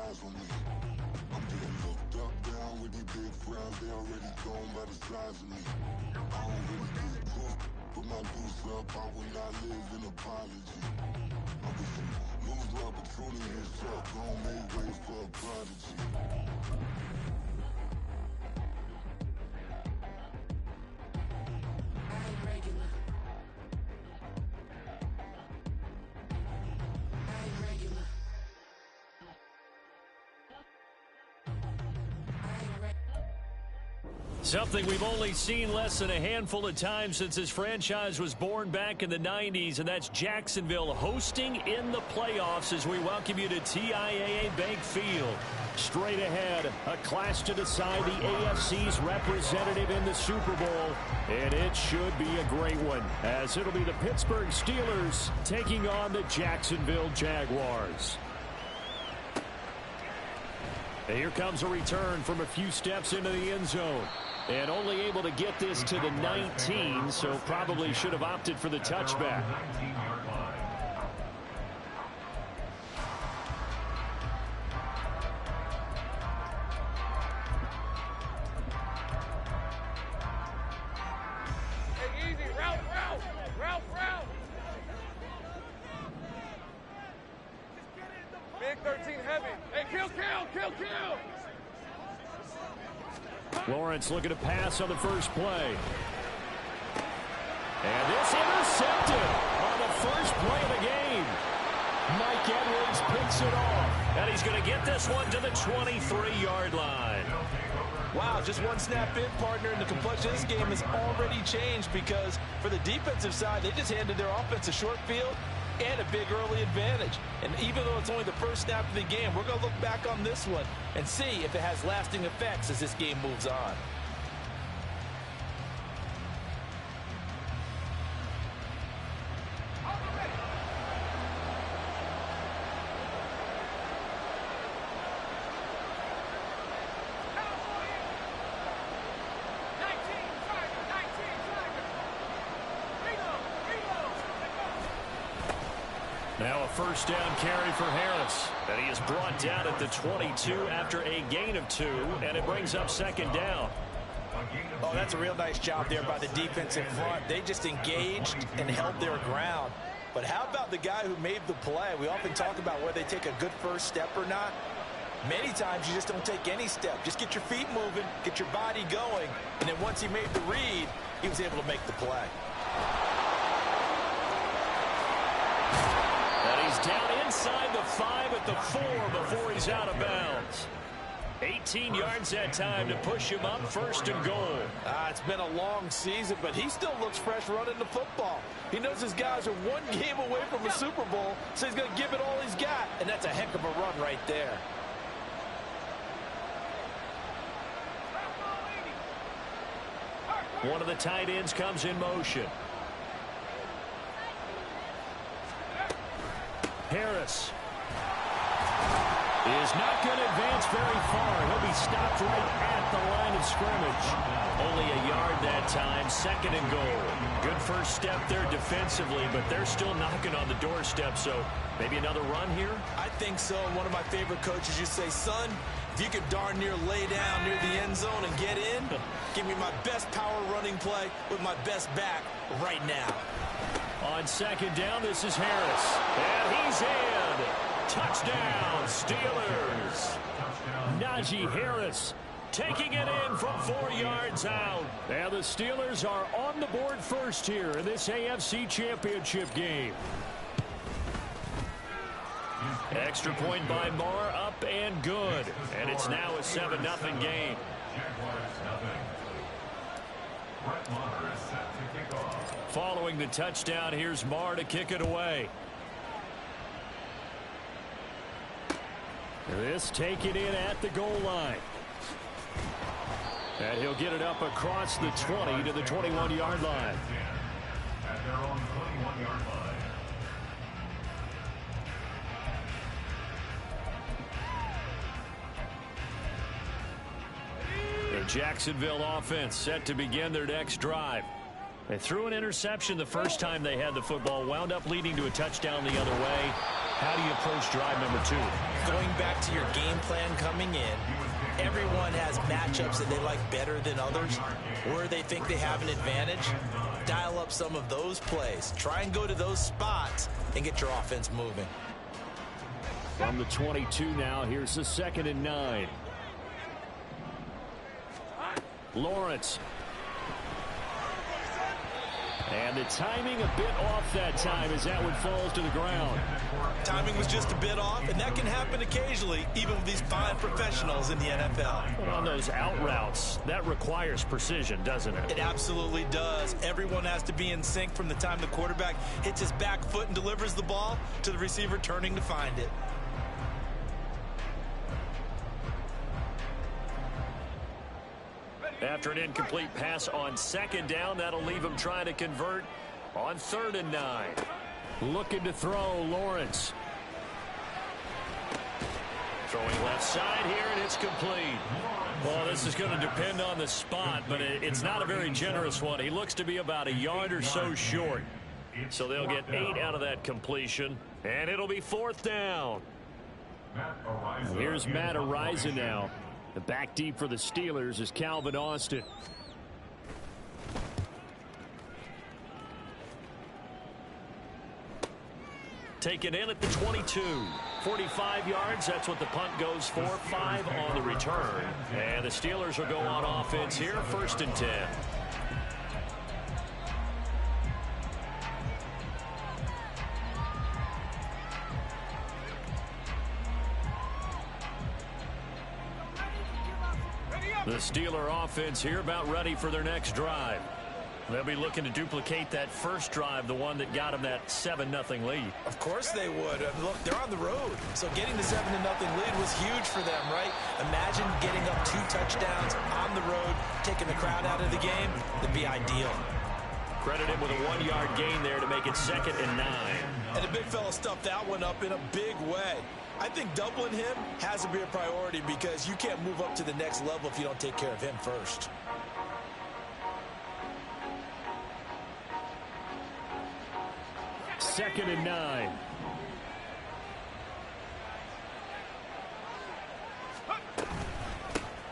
eyes on me. I'm getting looked up, down with these big frowns. They already gone by the size of me. I don't really get cooked, but my deuce up. I will not live in apology. I'm with some moves my patrolling yourself. Don't make way for a prodigy. Something we've only seen less than a handful of times since this franchise was born back in the 90s, and that's Jacksonville hosting in the playoffs as we welcome you to TIAA Bank Field. Straight ahead, a clash to decide the AFC's representative in the Super Bowl, and it should be a great one, as it'll be the Pittsburgh Steelers taking on the Jacksonville Jaguars. And here comes a return from a few steps into the end zone. And only able to get this to the 19, so probably should have opted for the touchback. Hey, easy. Route. Big 13 heavy. Hey, kill. Lawrence looking to pass on the first play. And this intercepted on the first play of the game. Mike Edwards picks it off. And he's going to get this one to the 23-yard line. Wow, just one snap in, partner, and the complexion of this game has already changed because for the defensive side, they just handed their offense a short field and a big early advantage. And even though it's only the first snap of the game, we're going to look back on this one and see if it has lasting effects as this game moves on. Now a first down carry for Harris. And he is brought down at the 22 after a gain of 2, and it brings up second down. Oh, that's a real nice job there by the defensive front. They just engaged and held their ground. But how about the guy who made the play? We often talk about whether they take a good first step or not. Many times you just don't take any step. Just get your feet moving, get your body going, and then once he made the read, he was able to make the play. He's down inside the 5 at the 4 before he's out of bounds. 18 yards that time to push him up, first and goal. It's been a long season, but he still looks fresh running the football. He knows his guys are one game away from a Super Bowl, so he's going to give it all he's got, and that's a heck of a run right there. One of the tight ends comes in motion. Harris is not going to advance very far. He'll be stopped right at the line of scrimmage. Only a yard that time, second and goal. Good first step there defensively, but they're still knocking on the doorstep, so maybe another run here? I think so. One of my favorite coaches used to say, son, if you could darn near lay down near the end zone and get in, give me my best power running play with my best back right now. On second down, this is Harris. And he's in. Touchdown, Steelers. Najee Harris taking it in from 4 yards out. And the Steelers are on the board first here in this AFC Championship game. Extra point by Marr, up and good. And it's now a 7-0 game. Following the touchdown, here's Marr to kick it away. This taken in at the goal line. And he'll get it up across the 20 to the 21-yard line. At their own 21-yard line. The Jacksonville offense set to begin their next drive. They threw an interception the first time they had the football, wound up leading to a touchdown the other way. How do you approach drive number 2? going back to your game plan coming in, everyone has matchups that they like better than others, where they think they have an advantage. Dial up some of those plays. Try and go to those spots and get your offense moving. From the 22 now, here's the 2nd and 9. Lawrence. And the timing a bit off that time as that one falls to the ground. Timing was just a bit off, and that can happen occasionally, even with these fine professionals in the NFL. On those out routes, that requires precision, doesn't it? It absolutely does. Everyone has to be in sync from the time the quarterback hits his back foot and delivers the ball to the receiver turning to find it. After an incomplete pass on 2nd down, that'll leave him trying to convert on 3rd and 9. Looking to throw, Lawrence. Throwing left side here, and it's complete. Well, this is going to depend on the spot, but it's not a very generous one. He looks to be about a yard or so short. So they'll get 8 out of that completion, and it'll be 4th down. Here's Matt Ariza now. The back deep for the Steelers is Calvin Austin. Taken in at the 22. 45 yards, that's what the punt goes for. 5 on the return. And the Steelers will go on offense here, 1st and 10. The Steeler offense here about ready for their next drive. They'll be looking to duplicate that first drive, the one that got them that 7-0 lead. Of course they would. Look, they're on the road. So getting the 7-0 lead was huge for them, right? Imagine getting up 2 touchdowns on the road, taking the crowd out of the game. That'd be ideal. Credit him with a 1-yard gain there to make it 2nd and 9. And the big fella stuffed that one up in a big way. I think doubling him has to be a priority because you can't move up to the next level if you don't take care of him first. Second and 9.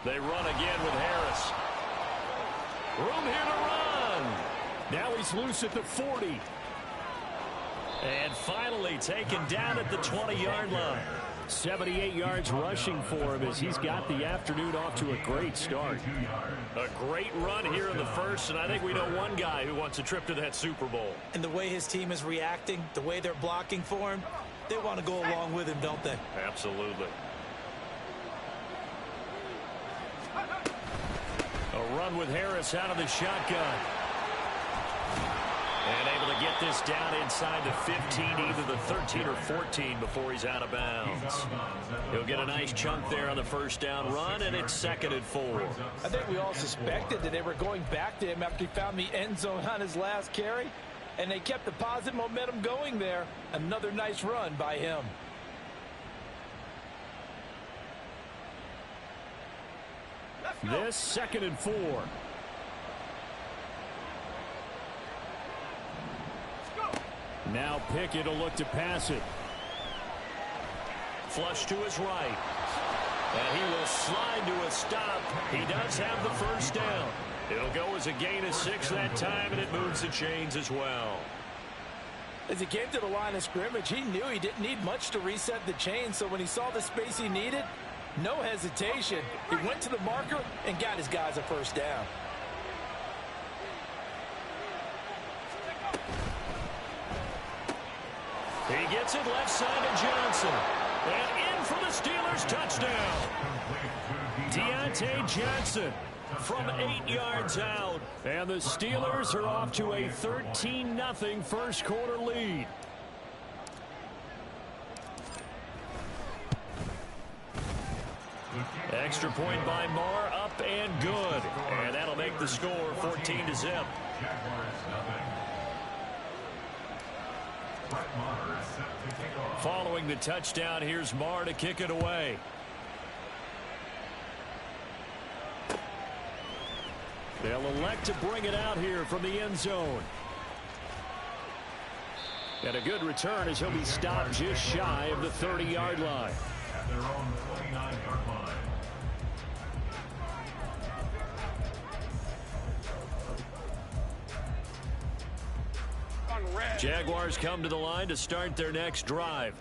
They run again with Harris. Room here to run. Now he's loose at the 40. And finally taken down at the 20-yard line. 78 yards rushing for him as he's got the afternoon off to a great start. A great run here in the first, and I think we know one guy who wants a trip to that Super Bowl. And the way his team is reacting, the way they're blocking for him, they want to go along with him, don't they? Absolutely. A run with Harris out of the shotgun. And able to get this down inside the 15, either the 13 or 14 before he's out of bounds. He'll get a nice chunk there on the first down run, and it's 2nd and 4. I think we all suspected that they were going back to him after he found the end zone on his last carry, and they kept the positive momentum going there. Another nice run by him. This 2nd and 4. Now Pickett will look to pass it. Flush to his right. And he will slide to a stop. He does have the first down. It'll go as a gain of 6 that time, and it moves the chains as well. As he came to the line of scrimmage, he knew he didn't need much to reset the chain, so when he saw the space he needed, no hesitation. He went to the marker and got his guys a first down. He gets it left side to Johnson. And in for the Steelers touchdown. Deontay Johnson from 8 yards out. And the Steelers are off to a 13-0 first quarter lead. Extra point by Marr, up and good. And that'll make the score 14-0. Following the touchdown, here's Marr to kick it away. They'll elect to bring it out here from the end zone. And a good return as he'll be stopped just shy of the 30-yard line. at their own 29-yard line. Jaguars come to the line to start their next drive.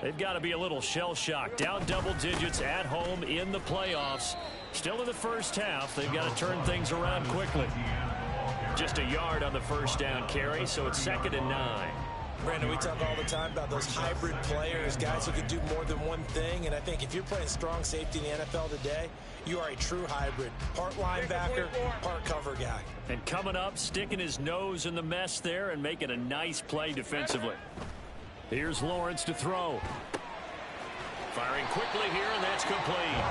They've got to be a little shell-shocked. Down double digits at home in the playoffs. Still in the first half. They've got to turn things around quickly. Just a yard on the first down carry, so it's 2nd and 9. Brandon, we talk all the time about those hybrid players, guys who can do more than one thing. And I think if you're playing strong safety in the NFL today, you are a true hybrid. Part linebacker, part cover guy. And coming up, sticking his nose in the mess there and making a nice play defensively. Here's Lawrence to throw. Firing quickly here, and that's complete.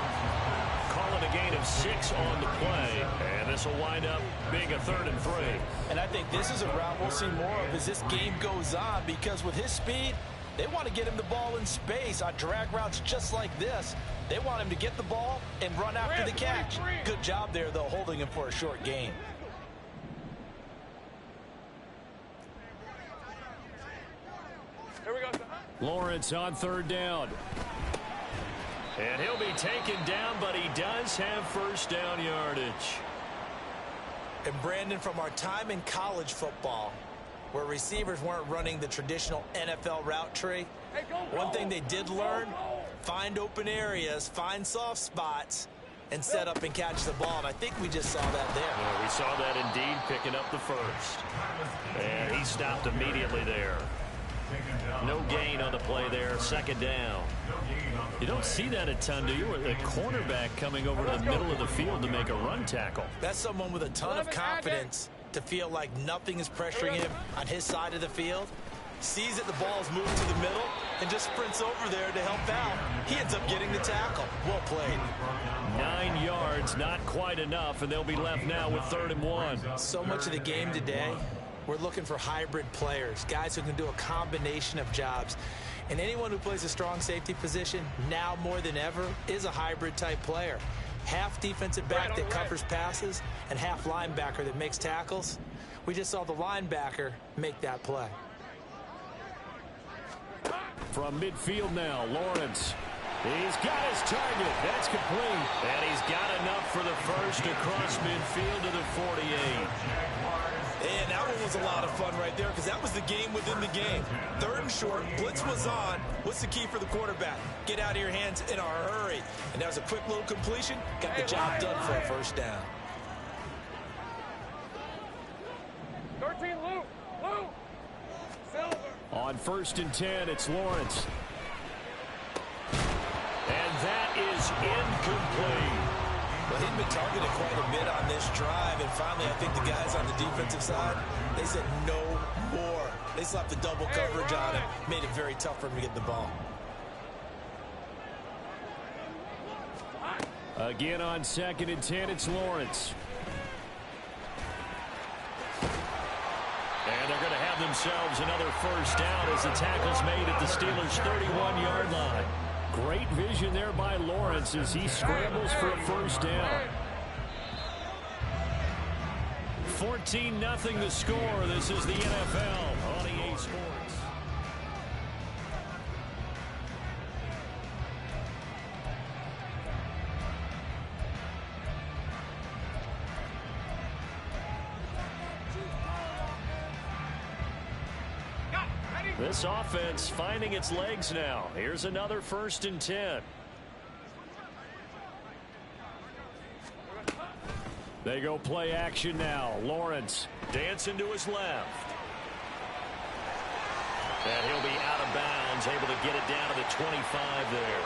Call it a gain of 6 on the play, and this will wind up being a 3rd and 3. And I think this is a route we'll see more of as this game goes on, because with his speed, they want to get him the ball in space on drag routes just like this. They want him to get the ball and run after the catch. Good job there, though, holding him for a short gain. Here we go. Lawrence on 3rd down. And he'll be taken down, but he does have first down yardage. And Brandon, from our time in college football, where receivers weren't running the traditional NFL route tree, one thing they did learn, find open areas, find soft spots, and set up and catch the ball. And I think we just saw that there. Yeah, we saw that indeed, picking up the first. And he stopped immediately there. No gain on the play there, 2nd down. You don't see that a ton, do you? With a cornerback coming over to the middle of the field to make a run tackle. That's someone with a ton of confidence to feel like nothing is pressuring him on his side of the field. Sees that the ball's moved to the middle and just sprints over there to help out. He ends up getting the tackle. Well played. 9 yards, not quite enough, and they'll be left now with 3rd and 1. So much of the game today, we're looking for hybrid players, guys who can do a combination of jobs. And anyone who plays a strong safety position, now more than ever, is a hybrid type player. Half defensive back that covers passes and half linebacker that makes tackles. We just saw the linebacker make that play. From midfield now, Lawrence. He's got his target. That's complete. And he's got enough for the first across midfield to the 48. And that one was a lot of fun right there, because that was the game within the game. 3rd and short, blitz was on. What's the key for the quarterback? Get out of your hands in a hurry. And that was a quick little completion. Got the job done for a first down. 13, Luke. Luke. Silver. On 1st and 10, it's Lawrence. And that is incomplete. Well, he'd been targeted quite a bit on this drive, and finally I think the guys on the defensive side, they said no more. They slapped the double coverage on him, made it very tough for him to get the ball. Again on 2nd and 10, it's Lawrence. And they're going to have themselves another first down as the tackle's made at the Steelers' 31-yard line. Great vision there by Lawrence as he scrambles for a first down. 14-0 the score. This is the NFL on EA Sports. This offense finding its legs now. Here's another 1st and 10. They go play action now. Lawrence dancing to his left. And he'll be out of bounds, able to get it down to the 25 there.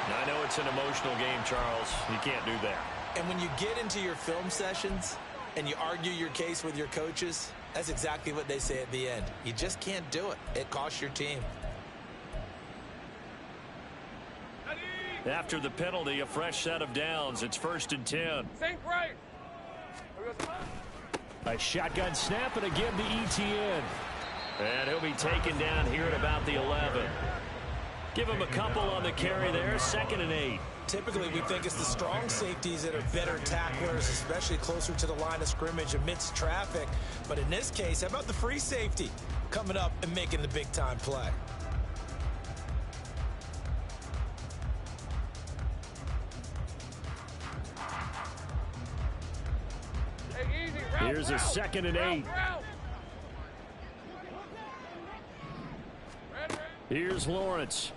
Now, I know it's an emotional game, Charles. You can't do that. And when you get into your film sessions and you argue your case with your coaches, that's exactly what they say at the end. You just can't do it. It costs your team. After the penalty, a fresh set of downs. It's 1st and 10. Sink right. A shotgun snap, and again to ETN. And he'll be taken down here at about the 11. Give him a couple on the carry there. 2nd and 8. Typically, we think it's the strong safeties that are better tacklers, especially closer to the line of scrimmage amidst traffic. But in this case, how about the free safety coming up and making the big-time play? Here's a 2nd and 8. Here's Lawrence.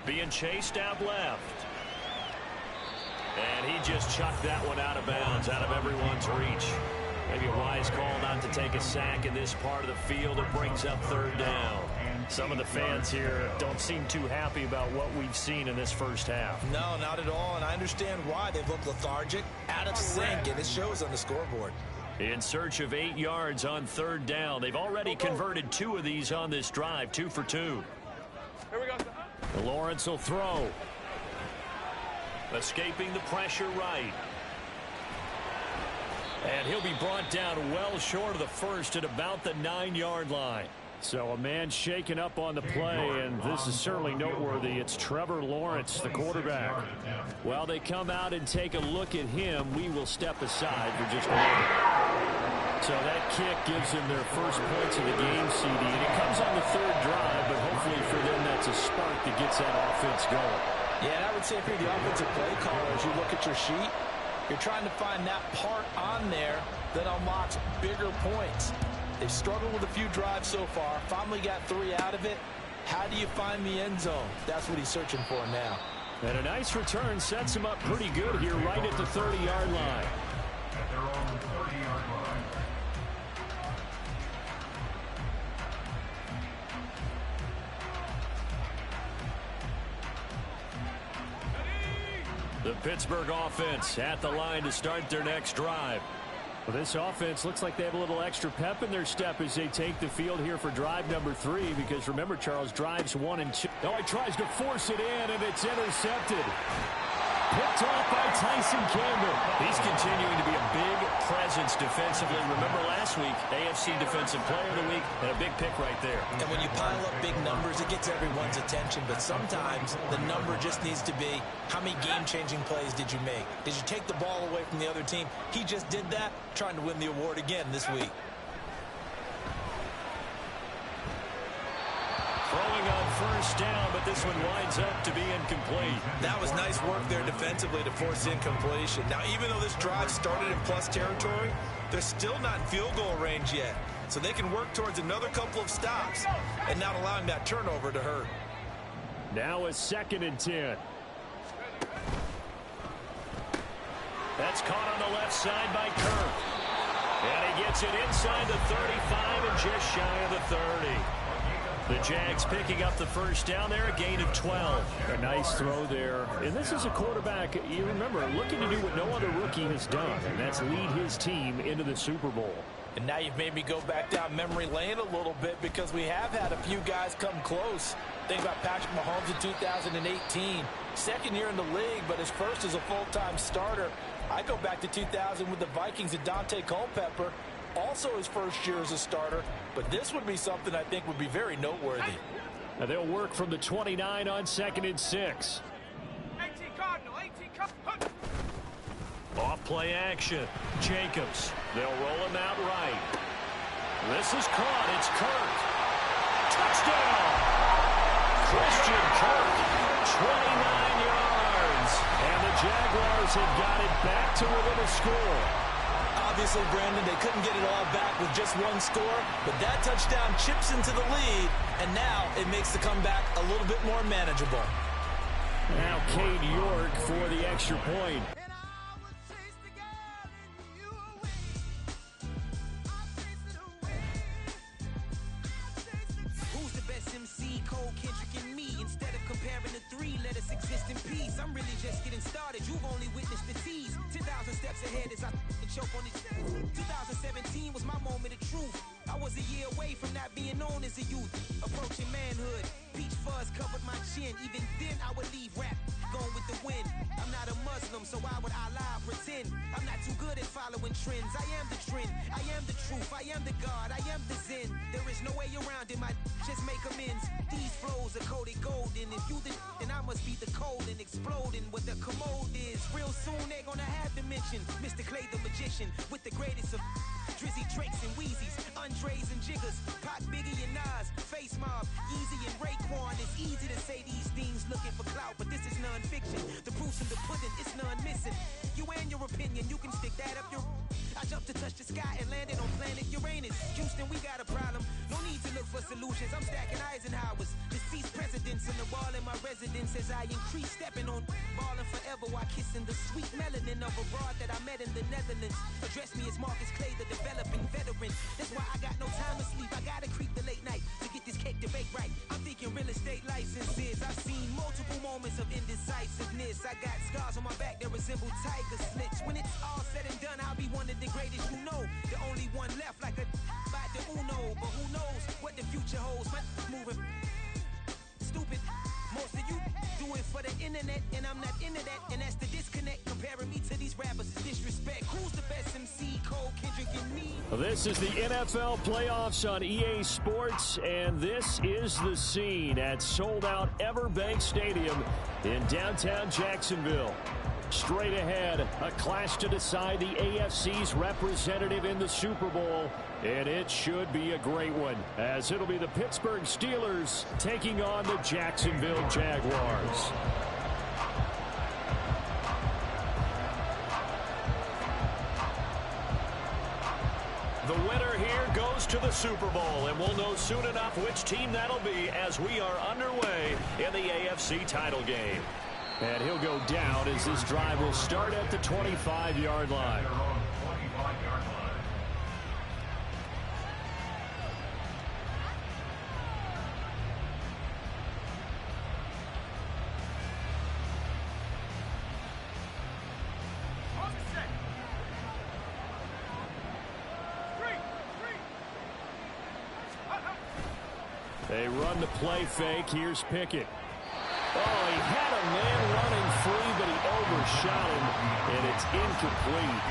Being chased out left. And he just chucked that one out of bounds, out of everyone's reach. Maybe a wise call not to take a sack in this part of the field. It brings up 3rd down. Some of the fans here don't seem too happy about what we've seen in this first half. No, not at all, and I understand why. They've looked lethargic, out of sync, and it shows on the scoreboard. In search of 8 yards on 3rd down. They've already converted 2 of these on this drive, 2 for 2. Here we go. Lawrence will throw. Escaping the pressure right. And he'll be brought down well short of the first at about the 9-yard line. So a man shaken up on the play, and this is certainly noteworthy. It's Trevor Lawrence, the quarterback. While they come out and take a look at him, we will step aside for just a moment. So that kick gives them their first points of the game, CD, and it comes on the 3rd drive, but hopefully for them that's a spark that gets that offense going. Yeah, and I would say if you're the offensive play caller, as you look at your sheet, you're trying to find that part on there that unlocks bigger points. They've struggled with a few drives so far. Finally got 3 out of it. How do you find the end zone? That's what he's searching for now. And a nice return sets him up pretty good here right at the 30-yard line. At their own 30-yard line. The Pittsburgh offense at the line to start their next drive. Well, this offense looks like they have a little extra pep in their step as they take the field here for drive number 3, because remember, Charles, drives 1 and 2. Now he tries to force it in, and it's intercepted. Picked off by Tyson Campbell. He's continuing to be a big presence defensively. Remember last week, AFC Defensive Player of the Week, and a big pick right there. And when you pile up big numbers, it gets everyone's attention. But sometimes the number just needs to be, how many game-changing plays did you make? Did you take the ball away from the other team? He just did that, trying to win the award again this week. Throwing on 1st down, but this one winds up to be incomplete. That was nice work there defensively to force incompletion. Now, even though this drive started in plus territory, they're still not in field goal range yet. So they can work towards another couple of stops and not allowing that turnover to hurt. Now a 2nd and 10. That's caught on the left side by Kirk. And he gets it inside the 35 and just shy of the 30. The Jags picking up the 1st down there, a gain of 12. A nice throw there. And this is a quarterback, you remember, looking to do what no other rookie has done, and that's lead his team into the Super Bowl. And now you've made me go back down memory lane a little bit, because we have had a few guys come close. Think about Patrick Mahomes in 2018. 2nd year in the league, but his first as a full-time starter. I go back to 2000 with the Vikings and Dante Culpepper. Also his first year as a starter, but this would be something I think would be very noteworthy. Now they'll work from the 29 on 2nd and 6. 18 Cardinal, 18 Cardinal. Off play action. Jacobs. They'll roll him out right. This is caught. It's Kirk. Touchdown! Christian Kirk. 29 yards. And the Jaguars have got it back to within a score. Obviously, Brandon, they couldn't get it all back with just one score, but that touchdown chips into the lead, and now it makes the comeback a little bit more manageable. Now Cade York for the extra point. Who's the best MC? Cole, Kendrick, and me. Instead of comparing the 3, let us exist in peace. I'm really just getting started. You've only witnessed the tease. 10,000 steps ahead as I choke on it. 2017 was my moment of truth. I was a year away from not being known as a youth. Approaching manhood. Peach fuzz covered my chin. Even then I would leave rap going with the wind. I'm not a Muslim, so why would Allah pretend? I'm not too good at following trends. I am the trend. I am the truth. I am the God. I am the Zen. There is no way around it. My just make amends. These flows are coated golden. If you then I must be the cold and exploding what the commode is. Real soon they're gonna have to mention Mr. Clay the magician with the greatest of Drizzy Drakes and Wheezies, Andres and Jiggers, Pac, Biggie and Nas, Face Mob, Easy and Raekwon. It's easy to say these things looking for clout, but this is non-fiction. The proof's in the pudding, it's none missing. You and your opinion, you can stick that up your... I jumped to touch the sky and landed on planet Uranus. Houston, we got a problem. No need to look for solutions. I'm stacking Eisenhowers. Deceased presidents in the wall in my residence as I increase stepping on ballin' forever while kissing the sweet melanin of a broad that I met in the Netherlands. Address me as Marcus Clay, the developing veteran. That's why I got no time to sleep. I gotta creep the late night to get this cake to bake right. I'm thinking real estate licenses. I've seen multiple moments of indecisiveness. I got scars on my back that resemble tiger slits. When it's all said and done, I'll be one of the greatest you know. The only one left like a by the Uno. But who knows what the future holds. My moving stupid. Most of you do it for the internet, and I'm not into that. And that's the disconnect. Comparing me to these rappers is disrespect. Who's the best MC? Cole, Kendrick, and me. This is the NFL playoffs on EA Sports, and this is the scene at sold-out Everbank Stadium in downtown Jacksonville. Straight ahead, a clash to decide the AFC's representative in the Super Bowl, and it should be a great one, as it'll be the Pittsburgh Steelers taking on the Jacksonville Jaguars. The winner here goes to the Super Bowl, and we'll know soon enough which team that'll be as we are underway in the AFC title game. And he'll go down as this drive will start at the 25-yard line. They're on the 25-yard line. On the set. Three. They run the play fake. Here's Pickett. Oh, he had a man running free, but he overshot him, and it's incomplete.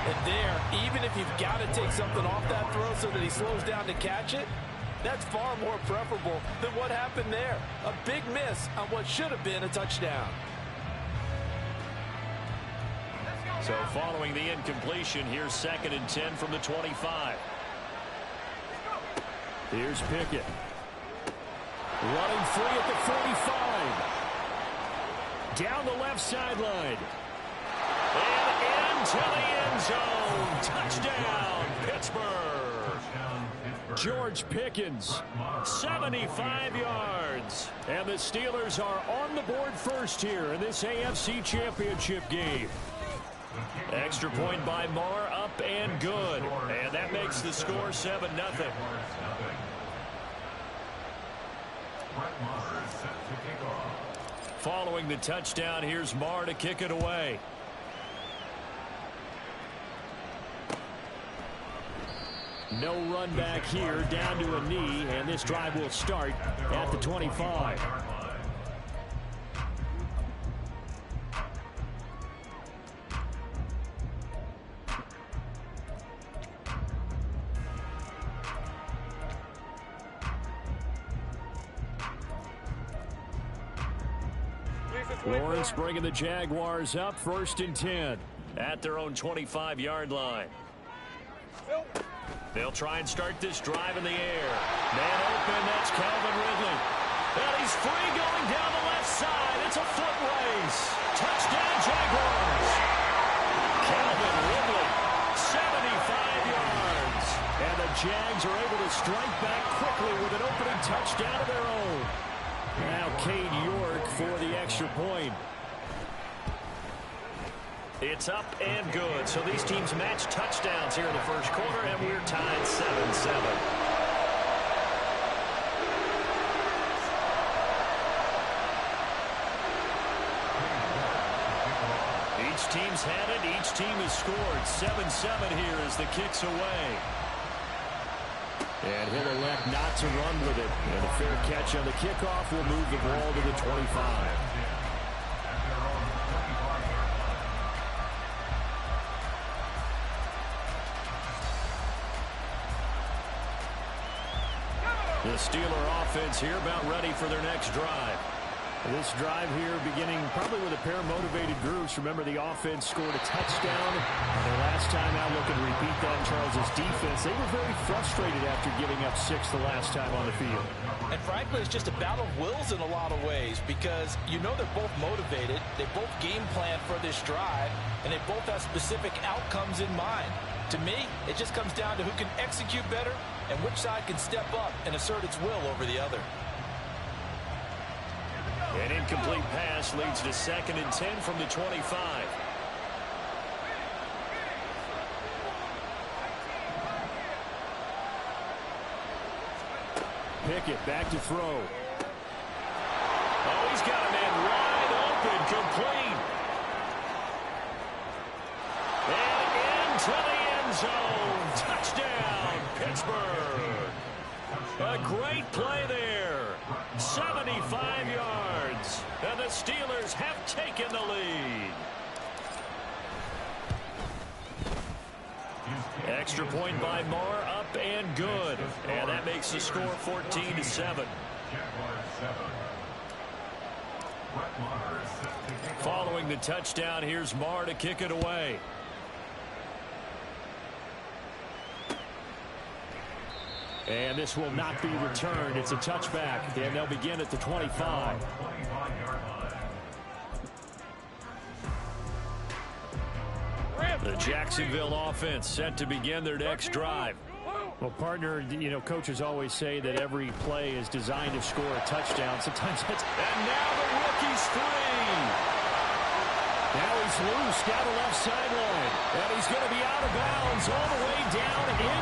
And there, even if you've got to take something off that throw so that he slows down to catch it, that's far more preferable than what happened there. A big miss on what should have been a touchdown. So following the incompletion, here's 2nd and 10 from the 25. Here's Pickett. Running free at the 45. Down the left sideline. And into the end zone. Touchdown, Pittsburgh. George Pickens, 75 yards. And the Steelers are on the board first here in this AFC Championship game. Extra point by Marr, up and good. And that makes the score 7-0. Following the touchdown, here's Marr to kick it away. No run back here, down to a knee, and this drive will start at the 25. Lawrence bringing the Jaguars up 1st and 10 at their own 25-yard line. They'll try and start this drive in the air. Man open, that's Calvin Ridley. And he's free going down the left side. It's a foot race. Touchdown, Jaguars. Calvin Ridley, 75 yards. And the Jags are able to strike back quickly with an opening touchdown of their own. Now Cade York for the extra point. It's up and good. So these teams match touchdowns here in the first quarter, and we're tied 7-7. Each team's had it. Each team has scored. 7-7 here as the kick's away. And he'll elect not to run with it. And a fair catch on the kickoff will move the ball to the 25. The Steeler offense here about ready for their next drive. This drive here beginning probably with a pair of motivated groups. Remember, the offense scored a touchdown. Their last time out, looking to repeat that. Charles' defense, they were very frustrated after giving up 6 the last time on the field. And frankly, it's just a battle of wills in a lot of ways because you know they're both motivated. They both game plan for this drive, and they both have specific outcomes in mind. To me, it just comes down to who can execute better and which side can step up and assert its will over the other. An incomplete pass leads to 2nd and 10 from the 25. Pickett back to throw. Oh, he's got a man wide open, complete. And into the end zone. Touchdown, Pittsburgh. A great play there. 75 yards. And the Steelers have taken the lead. Extra point by Marr, up and good. And that makes the score 14-7. Following the touchdown, here's Marr to kick it away. And this will not be returned. It's a touchback. And they'll begin at the 25. The Jacksonville offense set to begin their next drive. Well, partner, you know, coaches always say that every play is designed to score a touchdown. Sometimes that's... And now the rookie's free. Now he's loose down the left sideline. And he's going to be out of bounds all the way down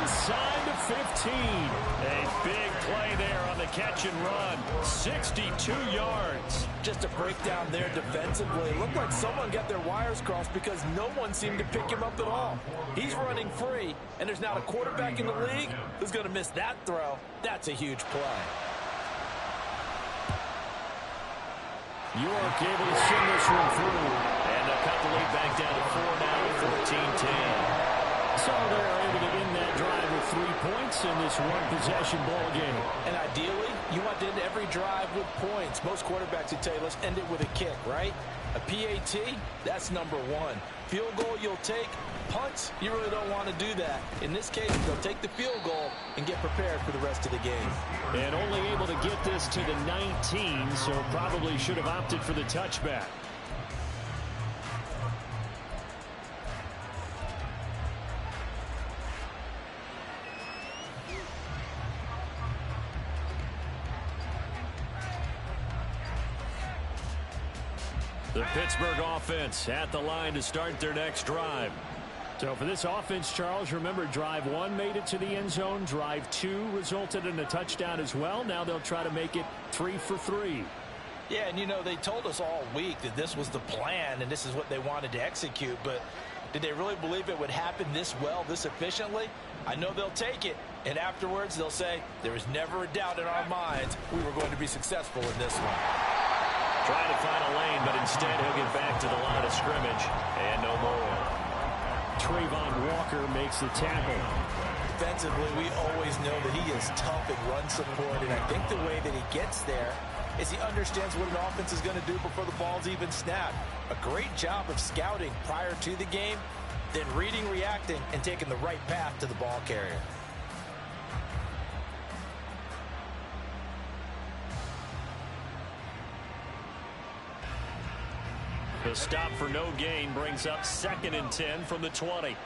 inside the 15. A big play there on the catch and run. 62 yards. Just a breakdown there defensively. It looked like someone got their wires crossed because no one seemed to pick him up at all. He's running free, and there's not a quarterback in the league who's going to miss that throw. That's a huge play. York able to send this one through. And they'll cut the lead back down to 4 now, 14-10. So they're able to end that drive with 3 points in this one-possession ball game. And ideally, you want to end every drive with points. Most quarterbacks would tell you, let's end it with a kick, right? A PAT, that's number 1. Field goal you'll take. Punts, you really don't want to do that. In this case, they'll take the field goal and get prepared for the rest of the game. And only able to get this to the 19, so probably should have opted for the touchback. The Pittsburgh offense at the line to start their next drive. So for this offense, Charles, remember drive 1 made it to the end zone. Drive 2 resulted in a touchdown as well. Now they'll try to make it 3 for 3. Yeah, and you know, they told us all week that this was the plan and this is what they wanted to execute. But did they really believe it would happen this well, this efficiently? I know they'll take it. And afterwards, they'll say, there was never a doubt in our minds we were going to be successful in this one. Trying to find a lane, but instead he'll get back to the line of scrimmage. And no more. Trayvon Walker makes the tackle. Defensively, we always know that he is tough in run support, and I think the way that he gets there is he understands what an offense is going to do before the ball's even snapped. A great job of scouting prior to the game, then reading, reacting, and taking the right path to the ball carrier. The stop for no gain brings up 2nd and 10 from the 20.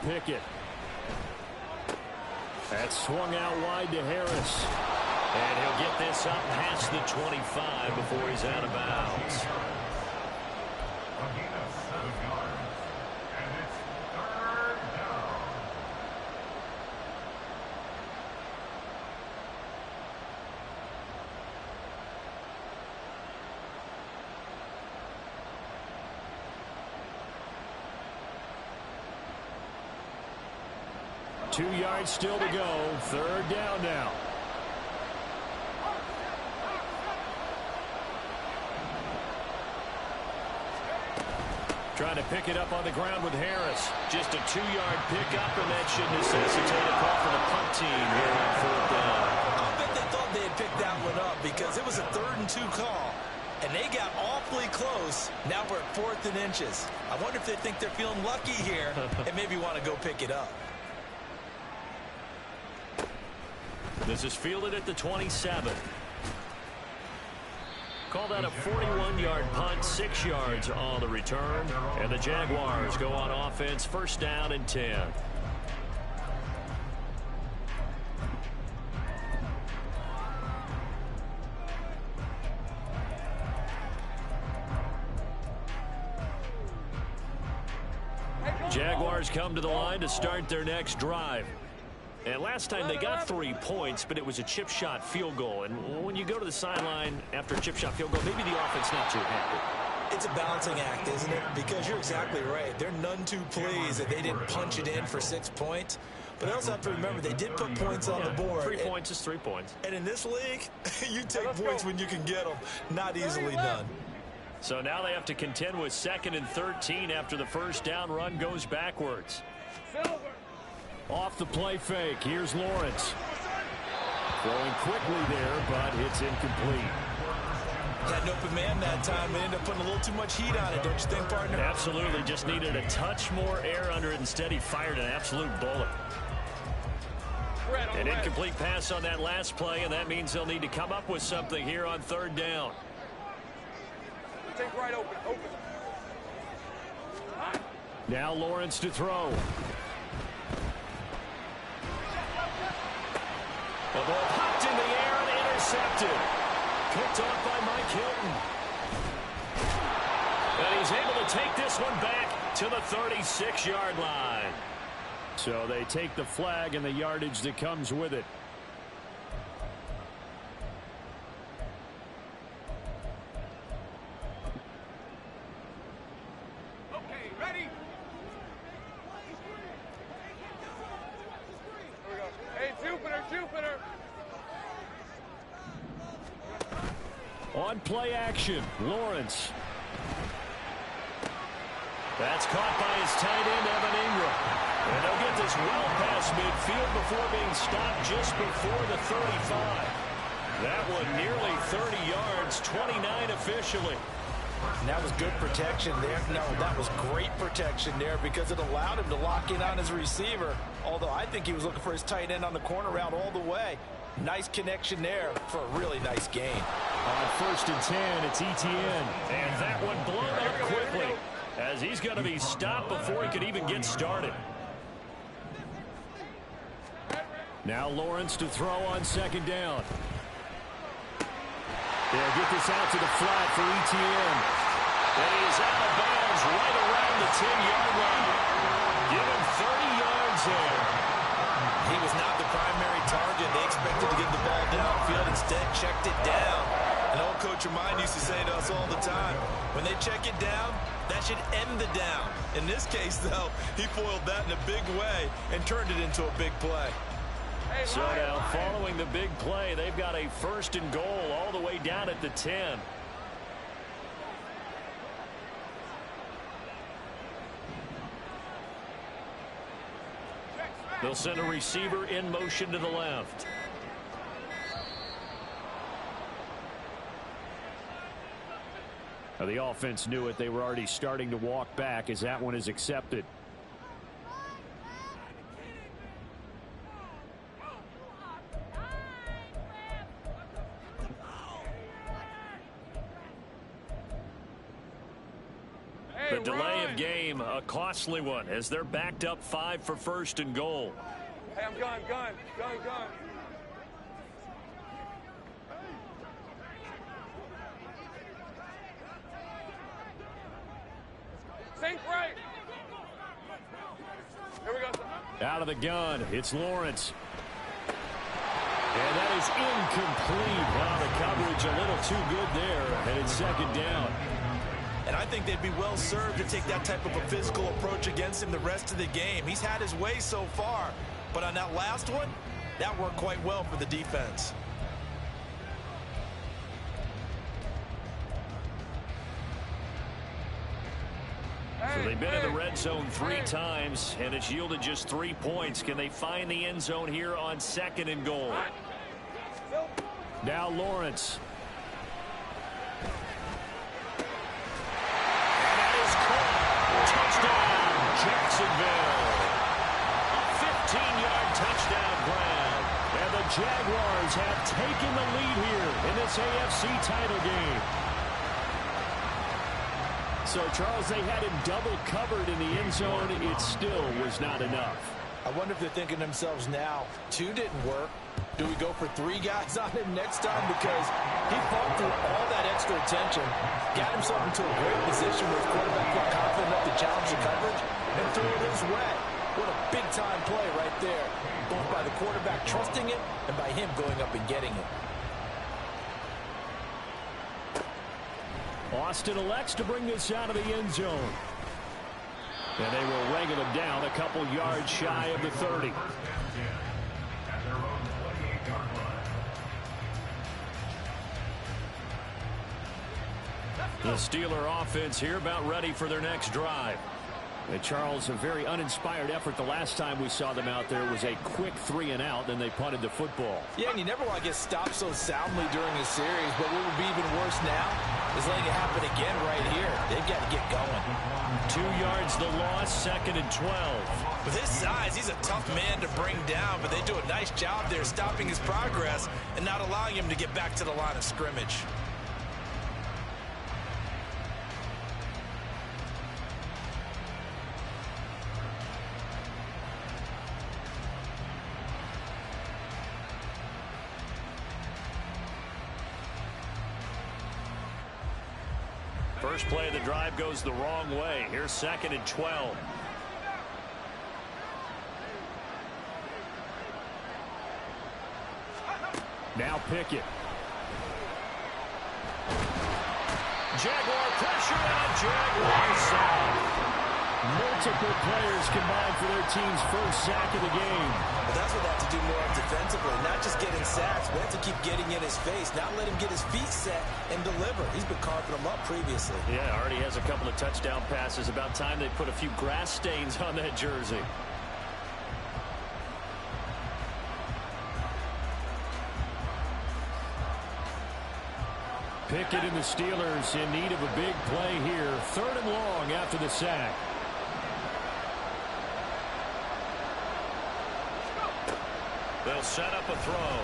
Pickett. That's swung out wide to Harris. And he'll get this up past the 25 before he's out of bounds. Two yards still to go. 3rd down now. Trying to pick it up on the ground with Harris. Just a 2-yard pickup, and that should necessitate a call for the punt team here on 4th down. I'll bet they thought they had picked that one up because it was a 3rd and 2 call, and they got awfully close. Now we're at 4th and inches. I wonder if they think they're feeling lucky here and maybe want to go pick it up. This is fielded at the 27. Call that a 41-yard punt, 6 yards on the return. And the Jaguars go on offense, 1st down and 10. Jaguars come to the line to start their next drive. And last time they got 3 points, but it was a chip shot field goal. And when you go to the sideline after a chip shot field goal, maybe the offense not too happy. It's a balancing act, isn't it? Because you're exactly right. They're none too pleased that they didn't punch it in for 6 points. But I also have to remember they did put points on the board. 3 points is 3 points. And in this league, you take points when you can get them. Not easily done. So now they have to contend with 2nd and 13 after the 1st down run goes backwards. Off the play fake. Here's Lawrence. Throwing quickly there, but it's incomplete. Had an open man that time. They ended up putting a little too much heat on it, don't you think, partner? Absolutely. Just needed a touch more air under it. Instead, he fired an absolute bullet. An incomplete pass on that last play, and that means they'll need to come up with something here on 3rd down. Take right open. Now Lawrence to throw. The ball popped in the air and intercepted. Picked off by Mike Hilton. And he's able to take this one back to the 36-yard line. So they take the flag and the yardage that comes with it. Okay, ready? Here we go. Hey, Jupiter. On play action, Lawrence. That's caught by his tight end, Evan Ingram. And they'll get this well past midfield before being stopped just before the 35. That one nearly 30 yards, 29 officially. And that was good protection there. No, that was great protection there because it allowed him to lock in on his receiver. Although I think he was looking for his tight end on the corner route all the way. Nice connection there for a really nice gain. On 1st and 10, it's Etienne. And that one blown up quickly as he's going to be stopped before he could even get started. Now Lawrence to throw on 2nd down. They'll get this out to the flat for Etienne. And he's out of bounds right around the 10-yard line. Give him 30 yards there. He was not the primary target. They expected to get the ball downfield. Instead, checked it down. An old coach of mine used to say to us all the time, when they check it down, that should end the down. In this case, though, he foiled that in a big way and turned it into a big play. So now, following the big play, they've got a 1st and goal all the way down at the 10. They'll send a receiver in motion to the left. Now, the offense knew it. They were already starting to walk back as that one is accepted. The delay of game, a costly one, as they're backed up 5 for 1st and goal. Hey, I'm gun. Sink right. Here we go. Out of the gun, it's Lawrence. And that is incomplete. Wow, the coverage a little too good there, and it's 2nd down. And I think they'd be well served to take that type of a physical approach against him the rest of the game. He's had his way so far, but on that last one, that worked quite well for the defense. Hey, So they've been in the red zone 3 times, and it's yielded just 3 points. Can they find the end zone here on 2nd and goal? Now Lawrence. And that is caught. Touchdown, Jacksonville. A 15-yard touchdown grab. And the Jaguars have taken the lead here in this AFC title game. So, Charles, they had him double covered in the end zone. It still was not enough. I wonder if they're thinking to themselves now, 2 didn't work. Do we go for 3 guys on him next time? Because he fought through all that extra attention, got himself into a great position where his quarterback felt confident enough to challenge the coverage and threw it his way. What a big-time play right there, both by the quarterback trusting it and by him going up and getting it. Austin elects to bring this out of the end zone. And they will wrangle him down a couple yards shy of the 30. The Steeler offense here about ready for their next drive. And Charles, a very uninspired effort the last time we saw them out there. It was a quick 3 and out, then they punted the football. Yeah, and you never want to get stopped so soundly during a series, but what would be even worse now is letting it happen again right here. They've got to get going. 2 yards the loss, 2nd and 12. With his size, he's a tough man to bring down, but they do a nice job there stopping his progress and not allowing him to get back to the line of scrimmage. First play of the drive goes the wrong way. Here's 2nd and 12. Now Pickett. Jaguar pressure and a Jaguar sack. Multiple players combined for their team's first sack of the game. But that's what they have to do more of defensively, not just getting sacks, but have to keep getting in his face, not let him get his feet set and deliver. He's been carving them up previously. Yeah, already has a couple of touchdown passes. About time they put a few grass stains on that jersey. Pickett and the Steelers in need of a big play here. 3rd and long after the sack. They'll set up a throw.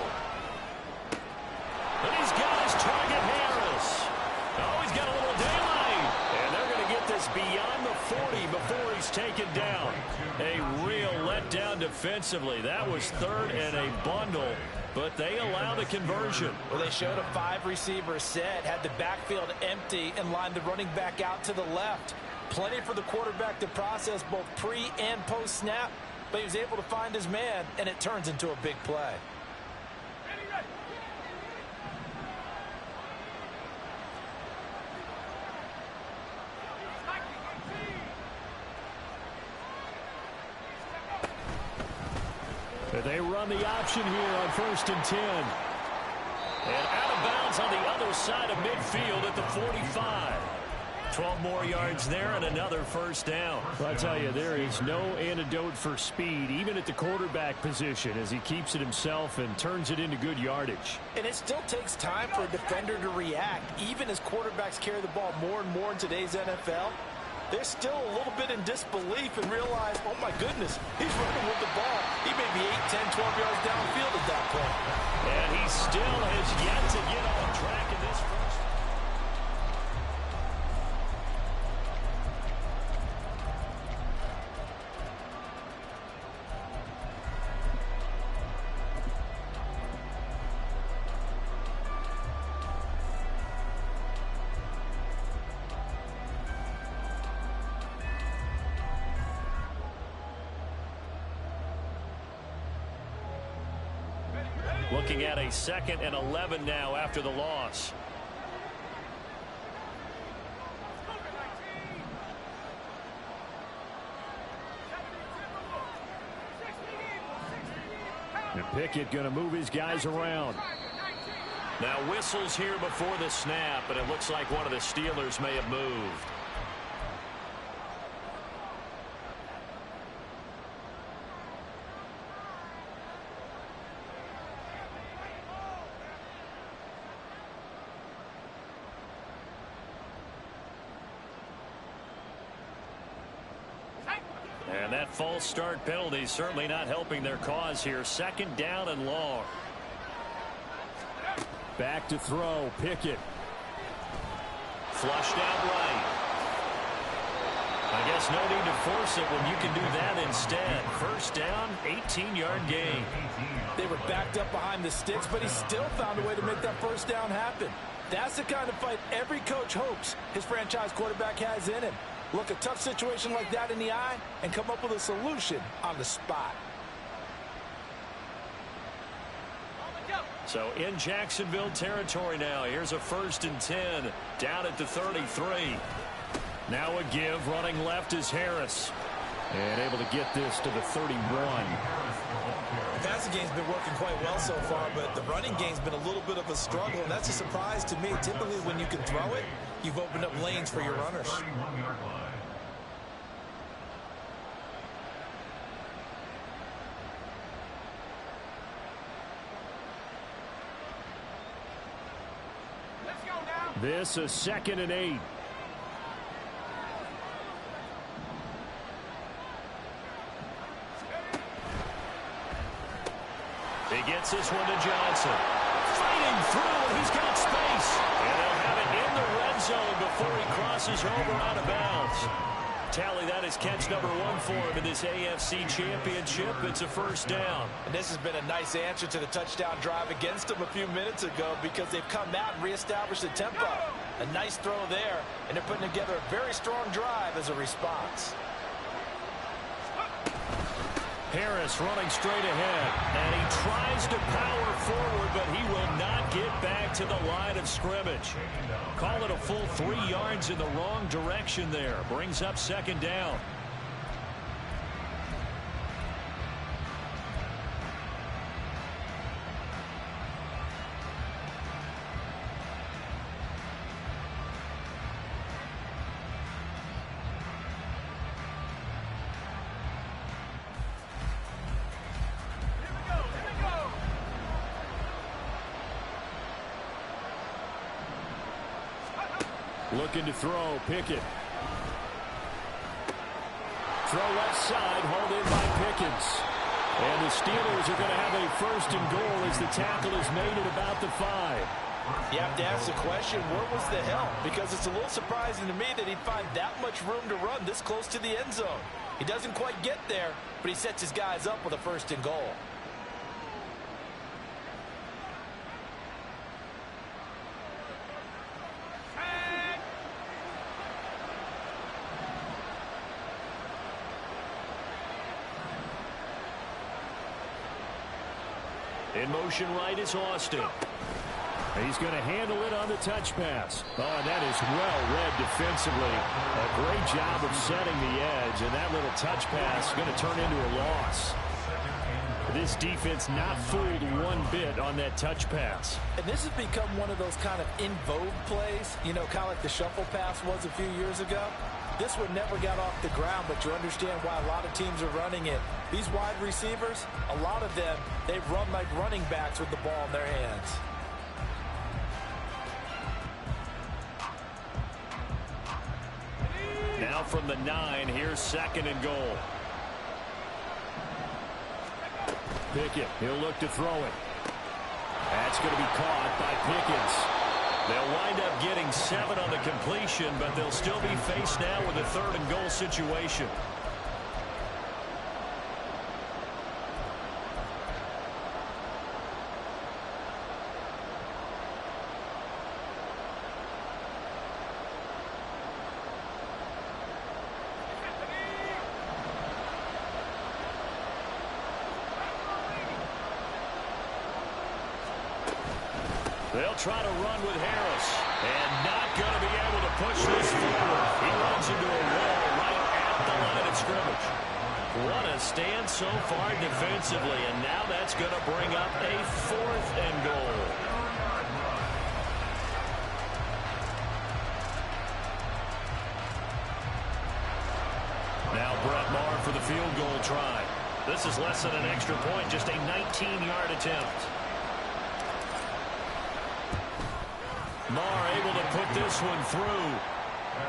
And he's got his target, Harris. Oh, he's got a little daylight. And they're going to get this beyond the 40 before he's taken down. A real letdown defensively. That was 3rd and a bundle, but they allow the conversion. Well, they showed a 5-receiver set, had the backfield empty, and lined the running back out to the left. Plenty for the quarterback to process both pre- and post-snap, but he was able to find his man, and it turns into a big play. They run the option here on 1st and 10. And out of bounds on the other side of midfield at the 45. 12 more yards there and another first down. Well, I tell you, there is no antidote for speed, even at the quarterback position, as he keeps it himself and turns it into good yardage. And it still takes time for a defender to react. Even as quarterbacks carry the ball more and more in today's NFL, they're still a little bit in disbelief and realize, oh my goodness, he's running with the ball. He may be 8, 10, 12 yards downfield at that point. And he still has yet to get on track in this first. Looking at a 2nd and 11 now after the loss. And Pickett going to move his guys around. Now whistles here before the snap, and it looks like one of the Steelers may have moved. And that false start penalty certainly not helping their cause here. Second down and long. Back to throw. Pickett. Flushed out right. I guess no need to force it when you can do that instead. First down, 18-yard gain. They were backed up behind the sticks, but he still found a way to make that first down happen. That's the kind of fight every coach hopes his franchise quarterback has in him. Look a tough situation like that in the eye and come up with a solution on the spot. So in Jacksonville territory now. Here's a 1st and 10 down at the 33. Now a give. Running left is Harris. And able to get this to the 31. The passing game's been working quite well so far, but the running game's been a little bit of a struggle, and that's a surprise to me. Typically, when you can throw it, you've opened up lanes for your runners. This a 2nd and 8. He gets this one to Johnson. Fighting through, he's got space. And they'll have it in the red zone before he crosses over out of bounds. Tally, that is catch number 1 for him in this AFC Championship. It's a first down. And this has been a nice answer to the touchdown drive against them a few minutes ago because they've come out and reestablished the tempo. A nice throw there, and they're putting together a very strong drive as a response. Harris running straight ahead, and he tries to power forward, but he will not get back to the line of scrimmage. Call it a full 3 yards in the wrong direction there. Brings up 2nd down. Looking to throw. Pickett. Throw left side. Hauled in by Pickens. And the Steelers are going to have a 1st and goal as the tackle is made at about the 5. You have to ask the question, where was the help? Because it's a little surprising to me that he'd find that much room to run this close to the end zone. He doesn't quite get there, but he sets his guys up with a 1st and goal. In motion right is Austin. He's going to handle it on the touch pass. Oh, and that is well read defensively. A great job of setting the edge, and that little touch pass is going to turn into a loss. This defense not fooled one bit on that touch pass. And this has become one of those kind of in vogue plays, you know, kind of like the shuffle pass was a few years ago. This one never got off the ground, but you understand why a lot of teams are running it. These wide receivers, a lot of them, they run like running backs with the ball in their hands. Now from the 9, here's 2nd and goal. Pickett, he'll look to throw it. That's going to be caught by Pickens. They'll wind up getting 7 on the completion, but they'll still be faced now with a 3rd and goal situation. They'll try to run with Harris, and not going to be able to push this forward. He runs into a wall right at the line of scrimmage. What a stand so far defensively, and now that's going to bring up a 4th and goal. Now Brett Maher for the field goal try. This is less than an extra point, just a 19-yard attempt. Maher able to put this one through.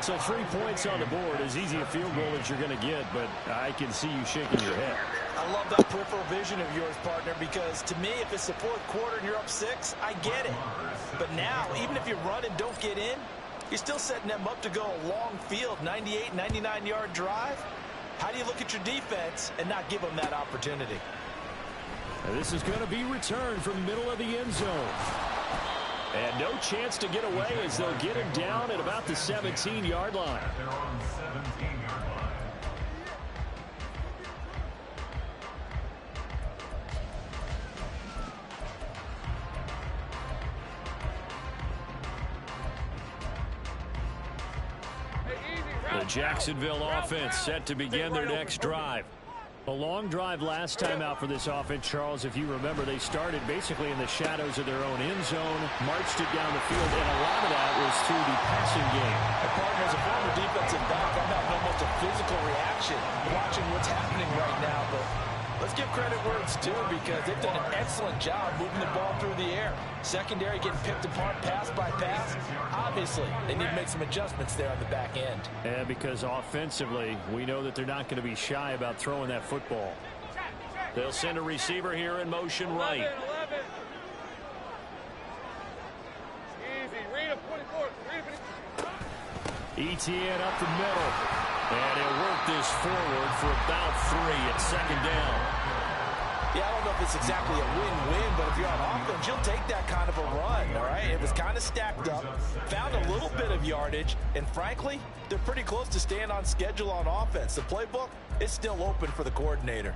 So 3 points on the board, as easy a field goal as you're going to get, but I can see you shaking your head. I love that peripheral vision of yours, partner, because to me, if it's the fourth quarter and you're up 6, I get it. But now, even if you run and don't get in, you're still setting them up to go a long field, 98, 99-yard drive. How do you look at your defense and not give them that opportunity? And this is going to be returned from the middle of the end zone. And no chance to get away as they'll get him down at about the 17-yard line. They're on 17-yard line. The Jacksonville offense set to begin their next drive. A long drive last time out for this offense, Charles. If you remember, they started basically in the shadows of their own end zone, marched it down the field, and a lot of that was through the passing game. And partner, as a former defensive back, I'm having almost a physical reaction watching what's happening right now. But let's give credit where it's due, because they've done an excellent job moving the ball through the air. Secondary getting picked apart pass by pass. Obviously, they need to make some adjustments there on the back end. And because offensively, we know that they're not going to be shy about throwing that football. They'll send a receiver here in motion right. 11. Easy. Read him, 24. Read him. ETN up the middle. And he'll work this forward for about 3 at second down. Yeah, I don't know if it's exactly a win-win, but if you're on offense, you'll take that kind of a run, all right? It was kind of stacked up, found a little bit of yardage, and frankly, they're pretty close to staying on schedule on offense. The playbook is still open for the coordinator.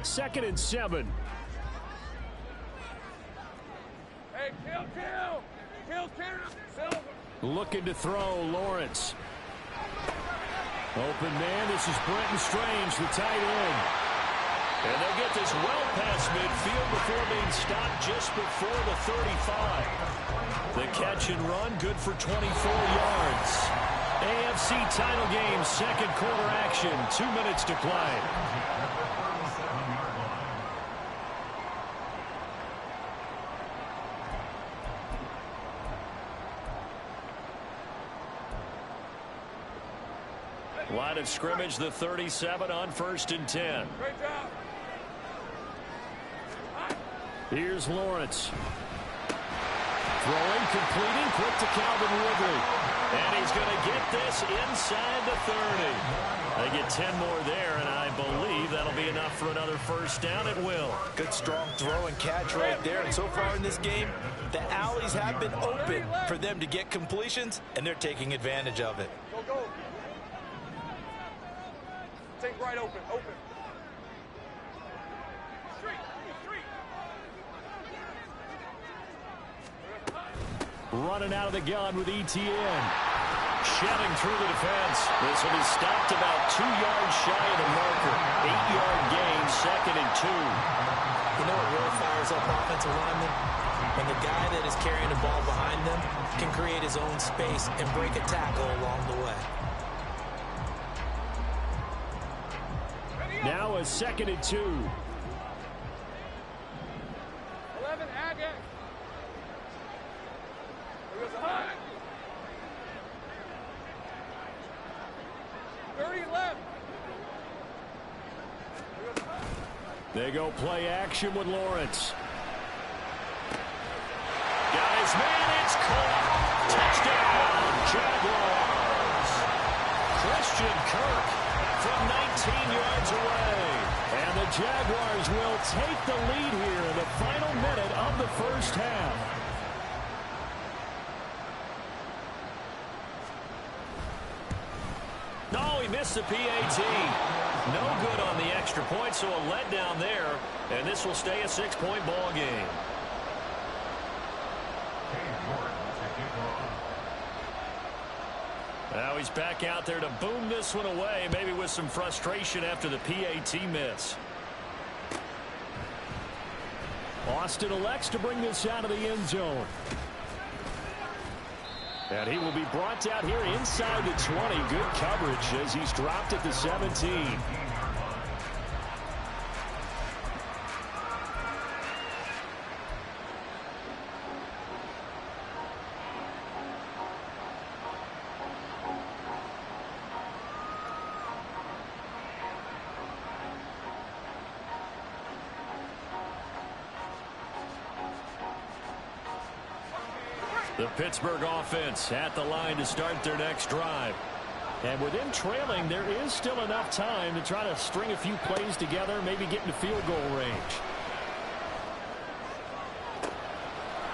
Second and 7. Hey, kill. Silver. Looking to throw, Lawrence. Open man, this is Brenton Strange, the tight end. And they'll get this well past midfield before being stopped just before the 35. The catch and run, good for 24 yards. AFC title game, second quarter action, 2 minutes to play. Line of scrimmage, the 37 on 1st and 10. Great job. Here's Lawrence. Throwing, completing, quick to Calvin Ridley. And he's going to get this inside the 30. They get 10 more there, and I believe that'll be enough for another first down. It will. Good, strong throw and catch right there. And so far in this game, the alleys have been open for them to get completions, and they're taking advantage of it. Go. Take right open. Running out of the gun with ETN. Shedding through the defense. This will be stopped about 2 yards shy of the marker. 8-yard gain, 2nd and 2. You know what really fires up offensive linemen? When the guy that is carrying the ball behind them can create his own space and break a tackle along the way. Now a 2nd and 2. 11, Agate. 30 left. They go play action with Lawrence. Got his man, it's caught. Touchdown, Jaguars. Christian Kirk from 19 yards away. And the Jaguars will take the lead here in the final minute of the first half. No, he missed the PAT. No good on the extra point, so a letdown there. And this will stay a 6-point ball game. Now he's back out there to boom this one away, maybe with some frustration after the PAT miss. Austin elects to bring this out of the end zone. And he will be brought out here inside the 20. Good coverage as he's dropped at the 17. The Pittsburgh offense at the line to start their next drive. And with them trailing, there is still enough time to try to string a few plays together, maybe get into field goal range.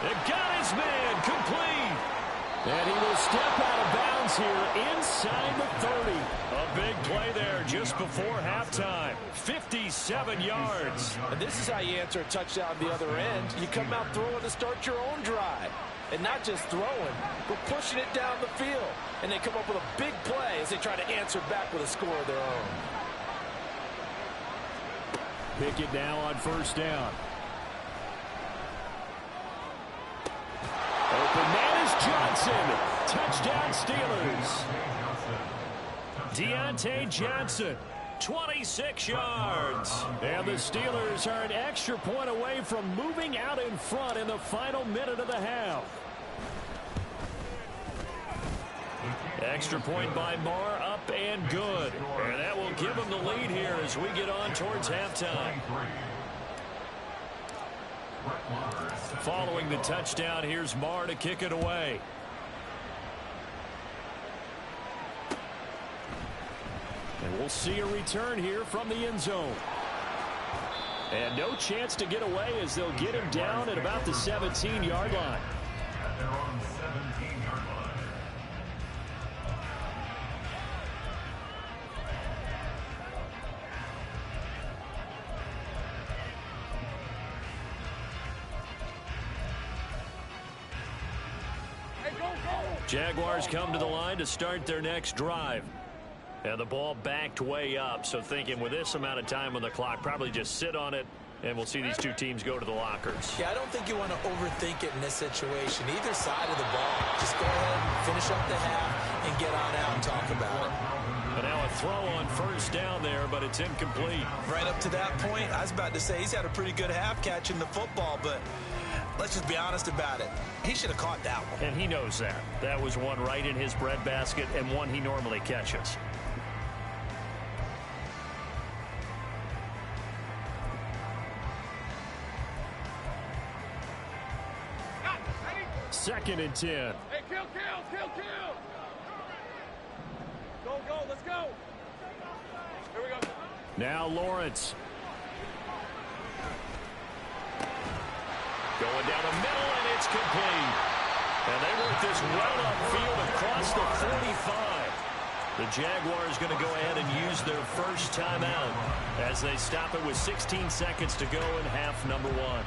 It got his man complete. And he will step out of bounds here inside the 30. A big play there just before halftime. 57 yards. And this is how you answer a touchdown the other end. You come out throwing to start your own drive. And not just throwing, but pushing it down the field. And they come up with a big play as they try to answer back with a score of their own. Pick it now on first down. Open man is Johnson. Touchdown Steelers. Deontay Johnson, 26 yards. And the Steelers are an extra point away from moving out in front in the final minute of the half. Extra point by Marr, up and good. And that will give them the lead here as we get on towards halftime. Following the touchdown, here's Marr to kick it away. And we'll see a return here from the end zone. And no chance to get away as they'll get him down at about the 17-yard line. At their own 17-yard line. Jaguars come to the line to start their next drive. And the ball backed way up, so thinking with this amount of time on the clock, probably just sit on it, and we'll see these two teams go to the lockers. Yeah, I don't think you want to overthink it in this situation. Either side of the ball. Just go ahead, finish up the half, and get on out and talk about it. But now a throw on first down there, but it's incomplete. Right up to that point, I was about to say he's had a pretty good half catching the football, but let's just be honest about it. He should have caught that one. And he knows that. That was one right in his breadbasket and one he normally catches. Second and 10. Hey, kill! Go, let's go. Here we go. Now Lawrence. Going down the middle, and it's complete. And they work this well upfield across the 45. The Jaguars going to go ahead and use their first timeout as they stop it with 16 seconds to go in half number one.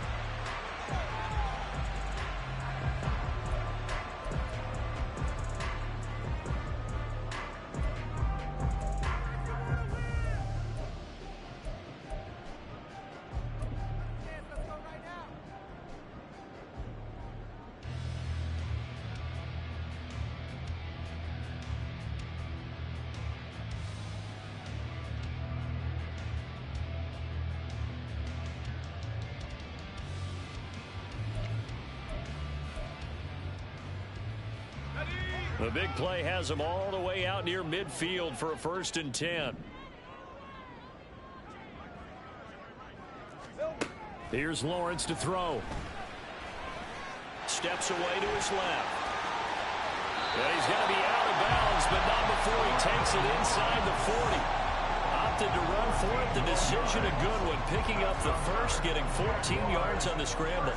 The big play has them all the way out near midfield for a 1st and 10. Here's Lawrence to throw. Steps away to his left. And he's going to be out of bounds, but not before he takes it inside the 40. Opted to run for it. The decision a good one. Picking up the first, getting 14 yards on the scramble.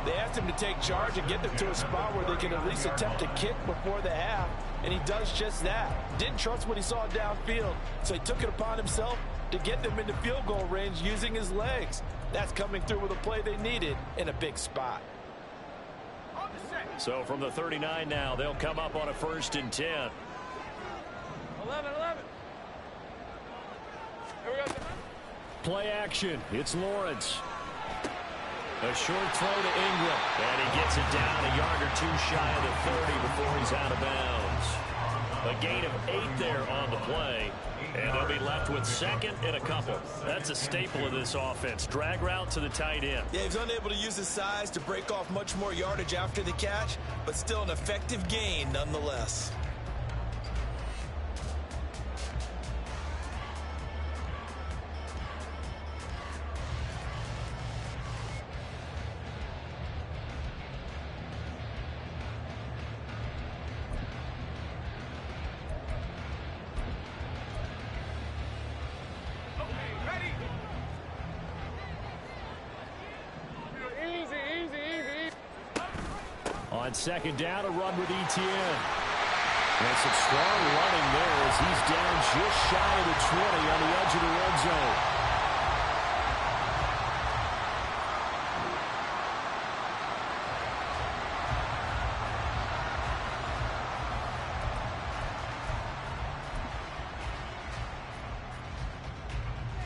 They asked him to take charge and get them to a spot where they can at least attempt to kick before the half, and he does just that. Didn't trust what he saw downfield, so he took it upon himself to get them into field goal range using his legs. That's coming through with a play they needed in a big spot. So from the 39 now, they'll come up on a 1st and 10. 11. Here we go. Play action. It's Lawrence. A short throw to Ingram. And he gets it down a yard or two shy of the 30 before he's out of bounds. A gain of 8 there on the play. And they'll be left with second and a couple. That's a staple of this offense. Drag route to the tight end. Yeah, he's unable to use his size to break off much more yardage after the catch, but still an effective gain nonetheless. On second down, a run with Etienne. And some strong running there as he's down just shy of the 20 on the edge of the red zone.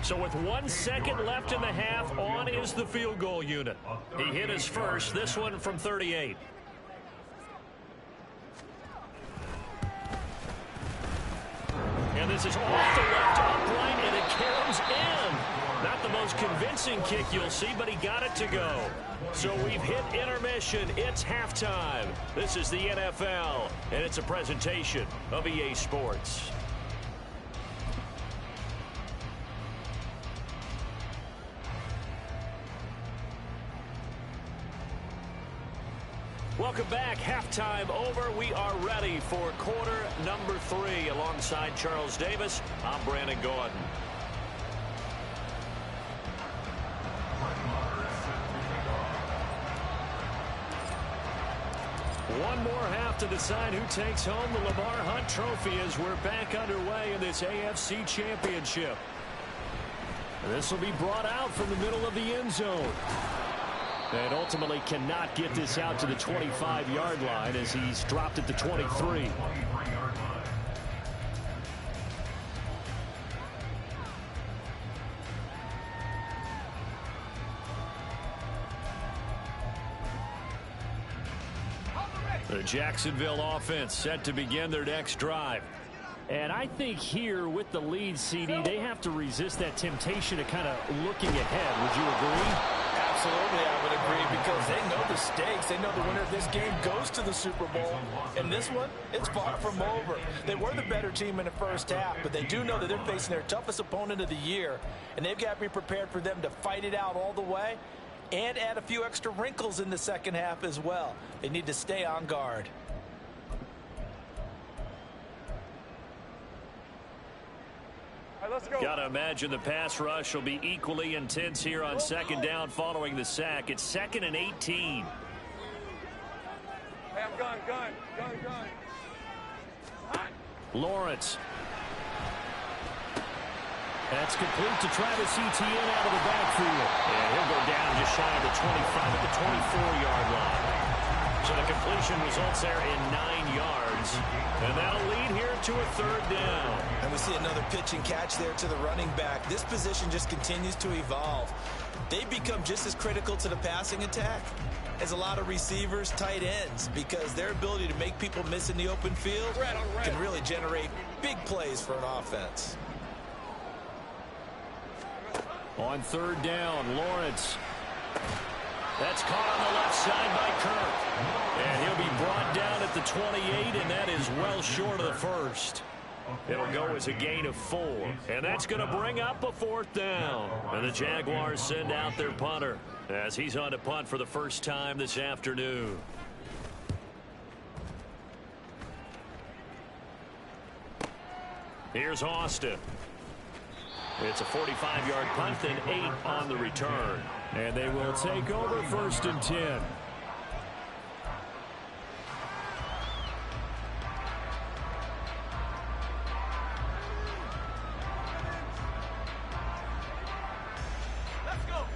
So with 1 second left in the half, on is the field goal unit. He hit his first, this one from 38. And this is off the left upright, and it comes in. Not the most convincing kick you'll see, but he got it to go. So we've hit intermission. It's halftime. This is the NFL, and it's a presentation of EA Sports. Welcome back. Halftime over. We are ready for quarter number 3. Alongside Charles Davis, I'm Brandon Gordon. One more half to decide who takes home the Lamar Hunt Trophy as we're back underway in this AFC Championship. This will be brought out from the middle of the end zone. And ultimately cannot get this out to the 25-yard line as he's dropped at the 23. The Jacksonville offense set to begin their next drive. And I think here with the lead, CD, they have to resist that temptation to kind of looking ahead. Would you agree? Absolutely, I would agree, because they know the stakes. They know the winner of this game goes to the Super Bowl. And this one, it's far from over. They were the better team in the first half, but they do know that they're facing their toughest opponent of the year. And they've got to be prepared for them to fight it out all the way and add a few extra wrinkles in the second half as well. They need to stay on guard. Got to imagine the pass rush will be equally intense here on second down following the sack. It's 2nd and 18. Hey, I'm gun. Lawrence. That's complete to Travis Etienne out of the backfield. And he'll go down just shy of the 25 at the 24-yard line. So the completion results there in 9 yards. And that'll lead here to a 3rd down. And we see another pitch and catch there to the running back. This position just continues to evolve. They become just as critical to the passing attack as a lot of receivers, tight ends, because their ability to make people miss in the open field can really generate big plays for an offense. On 3rd down, Lawrence. That's caught on the left side by Kirk. And he'll be brought down at the 28, and that is well short of the first. It'll go as a gain of 4. And that's going to bring up a 4th down. And the Jaguars send out their punter as he's on to punt for the first time this afternoon. Here's Austin. It's a 45-yard punt, then 8 on the return. And they will take over 1st and 10.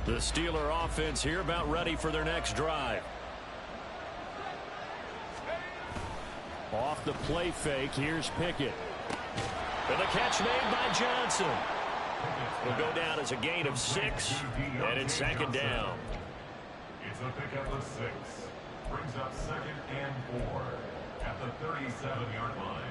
The Steeler offense here about ready for their next drive. Off the play fake, here's Pickett. And the catch made by Johnson. Will go down as a gain of 6, and it's 2nd down. It's a pickup of 6. Brings up 2nd and 4 at the 37-yard line.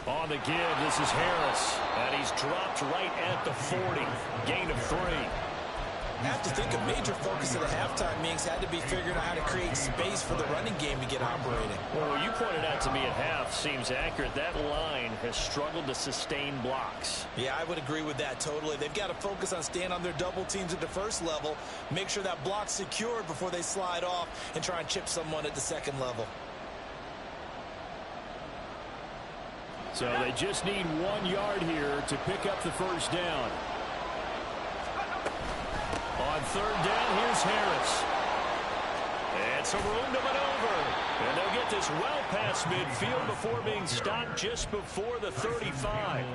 On the give, this is Harris, and he's dropped right at the 40. Gain of 3. I have to think a major focus of the halftime meetings had to be figuring out how to create space for the running game to get operating. Well, you pointed out to me at half seems accurate. That line has struggled to sustain blocks. Yeah, I would agree with that totally. They've got to focus on staying on their double teams at the first level, make sure that block's secured before they slide off and try and chip someone at the second level. So they just need 1 yard here to pick up the first down. On third down, here's Harris. And some room to maneuver. And they'll get this well past midfield before being stopped just before the 35.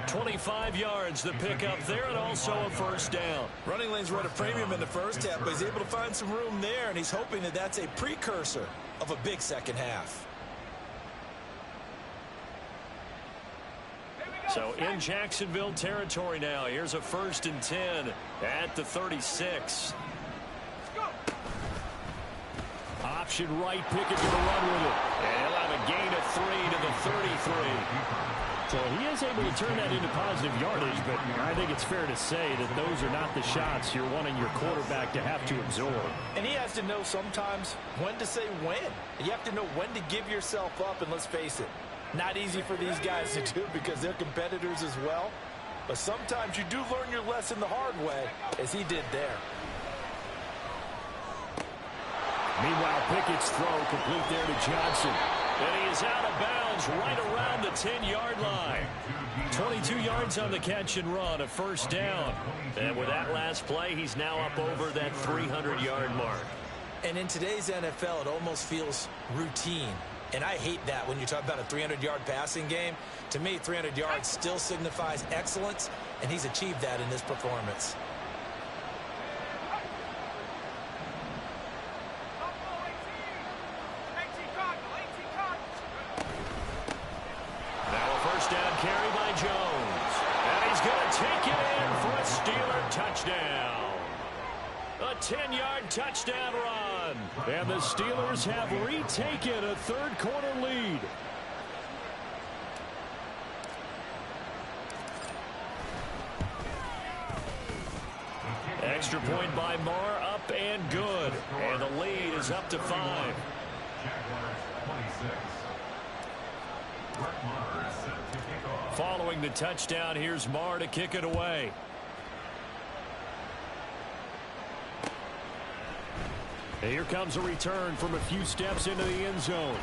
25 yards the pickup there, and also a first down. Running lanes were at a premium in the first half, but he's able to find some room there, and he's hoping that that's a precursor of a big second half. So in Jacksonville territory now. Here's a 1st and 10 at the 36. Option right, Pickett going to run with it. And he'll have a gain of 3 to the 33. So he is able to turn that into positive yardage, but I think it's fair to say that those are not the shots you're wanting your quarterback to have to absorb. And he has to know sometimes when to say when. You have to know when to give yourself up, and let's face it, not easy for these guys to do because they're competitors as well. But sometimes you do learn your lesson the hard way, as he did there. Meanwhile, Pickett's throw complete there to Johnson. And he is out of bounds right around the 10-yard line. 22 yards on the catch and run, a first down. And with that last play, he's now up over that 300-yard mark. And in today's NFL, it almost feels routine. And I hate that when you talk about a 300-yard passing game. To me, 300 yards still signifies excellence, and he's achieved that in this performance. Now a first down carry by Jones. And he's going to take it in for a Steeler touchdown. A 10-yard touchdown run. And the Steelers have retaken a third-quarter lead. Extra point by Marr, up and good. And the lead is up to 5. Jaguars 26. Brett Maher is set to kick off. Following the touchdown, here's Marr to kick it away. Here comes a return from a few steps into the end zone.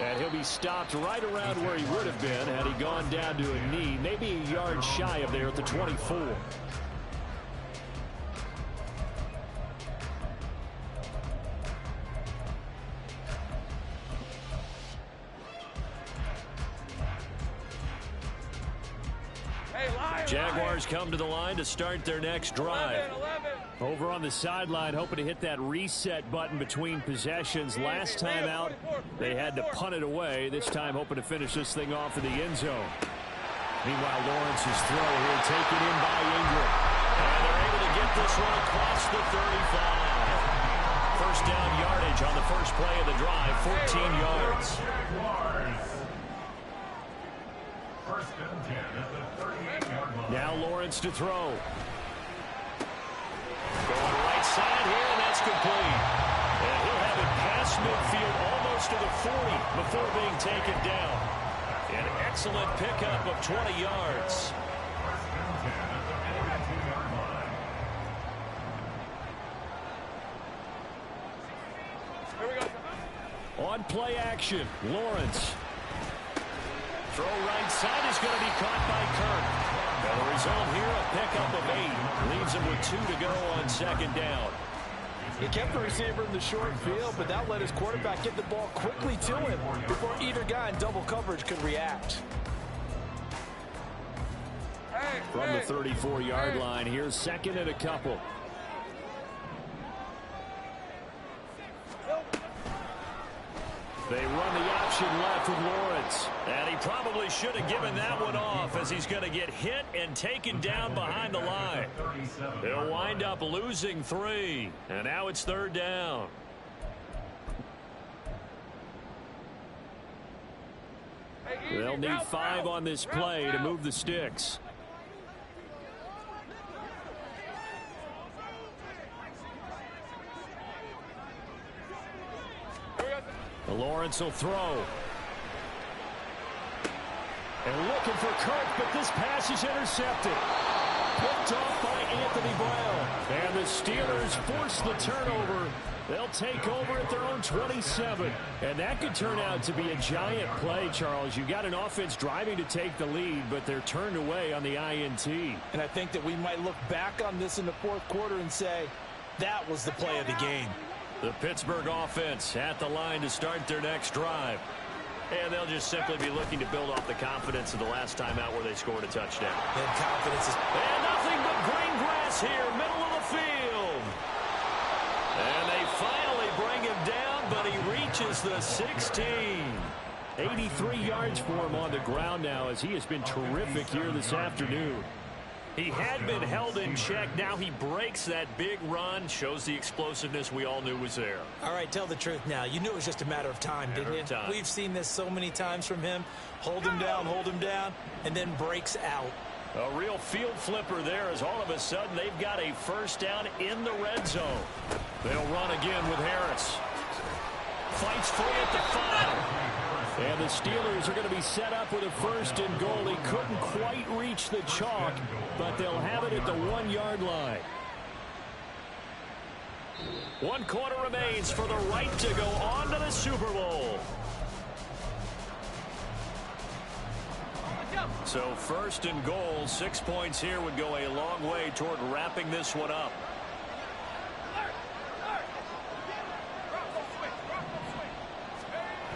And he'll be stopped right around where he would have been had he gone down to a knee, maybe a yard shy of there at the 24. Jaguars come to the line to start their next drive. 11. Over on the sideline, hoping to hit that reset button between possessions. Last time out, they had to punt it away. This time, hoping to finish this thing off in the end zone. Meanwhile, Lawrence's throw here taken in by Ingram. And they're able to get this one across the 35. First down yardage on the first play of the drive, 14 yards. First and 10 at the 38-yard line. Now Lawrence to throw. Going right side here, and that's complete. And he'll have it past midfield almost to the 40 before being taken down. An excellent pickup of 20 yards. First and 10 at the 42-yard line. Here we go. On play action, Lawrence. Throw right side is going to be caught by Kirk. And the result here, a pickup of 8. Leaves him with 2 to go on second down. He kept the receiver in the short field, but that let his quarterback get the ball quickly to him before either guy in double coverage could react. From the 34-yard line, here's second and a couple. They run the option left with Lawrence. And he probably should have given that one off as he's going to get hit and taken down behind the line. He'll wind up losing 3. And now it's third down. They'll need 5 on this play to move the sticks. Lawrence will throw. And looking for Kirk, but this pass is intercepted. Picked off by Anthony Brown. And the Steelers force the turnover. They'll take over at their own 27. And that could turn out to be a giant play, Charles. You got an offense driving to take the lead, but they're turned away on the INT. And I think that we might look back on this in the fourth quarter and say, that was the play of the game. The Pittsburgh offense at the line to start their next drive. And they'll just simply be looking to build off the confidence of the last time out where they scored a touchdown. And confidence is... And nothing but green grass here, middle of the field. And they finally bring him down, but he reaches the 16. 83 yards for him on the ground now as he has been terrific here this afternoon. He had been held in check. Now he breaks that big run, shows the explosiveness we all knew was there. All right, tell the truth now. You knew it was just a matter of time, didn't you? We've seen this so many times from him. Hold him down, and then breaks out. A real field flipper there as all of a sudden they've got a first down in the red zone. They'll run again with Harris. Fights for it at the 5. And the Steelers are going to be set up with a first and goal. He couldn't quite reach the chalk, but they'll have it at the 1-yard line. 1 quarter remains for the right to go on to the Super Bowl. So first and goal, 6 points here would go a long way toward wrapping this one up.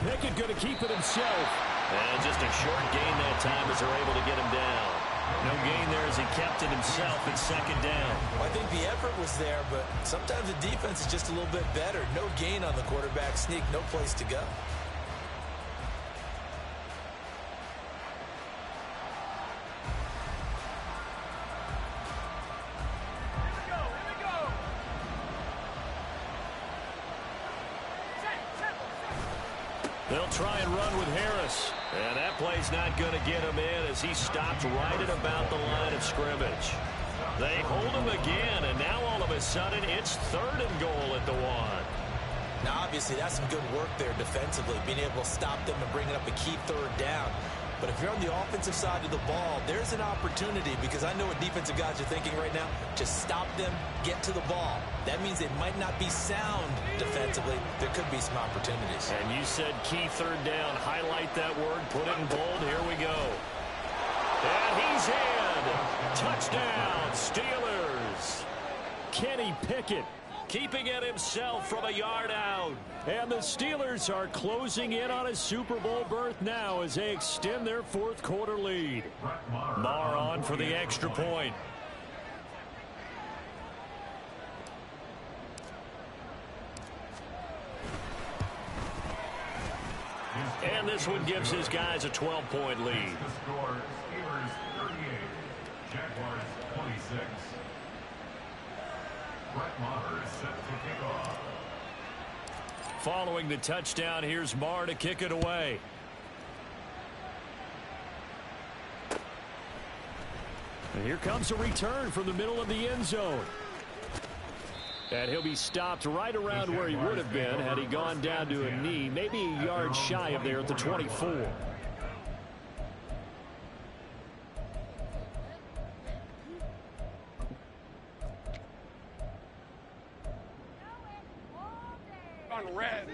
Pickett going to keep it himself. And just a short gain that time as they're able to get him down. No gain there as he kept it himself at second down. Well, I think the effort was there, but sometimes the defense is just a little bit better. No gain on the quarterback sneak, no place to go. They'll try and run with Harris. And that play's not going to get him in as he stopped right at about the line of scrimmage. They hold him again, and now all of a sudden it's third and goal at the 1. Now, obviously, that's some good work there defensively, being able to stop them and bringing up a key third down. But if you're on the offensive side of the ball, there's an opportunity because I know what defensive guys are thinking right now. Just stop them, get to the ball. That means it might not be sound defensively. There could be some opportunities. And you said key third down. Highlight that word. Put it in bold. Here we go. And he's in. Touchdown, Steelers. Kenny Pickett keeping it himself from a yard out. And the Steelers are closing in on a Super Bowl berth now as they extend their fourth quarter lead. Marr on for the extra point. And this one gives his guys a 12-point lead. The score, Steelers 38, Jaguars 26. Brett Maher is set to kick off. Following the touchdown, here's Marr to kick it away. And here comes a return from the middle of the end zone. And he'll be stopped right around where he would have been had he gone down to a knee, maybe a yard shy of there at the 24.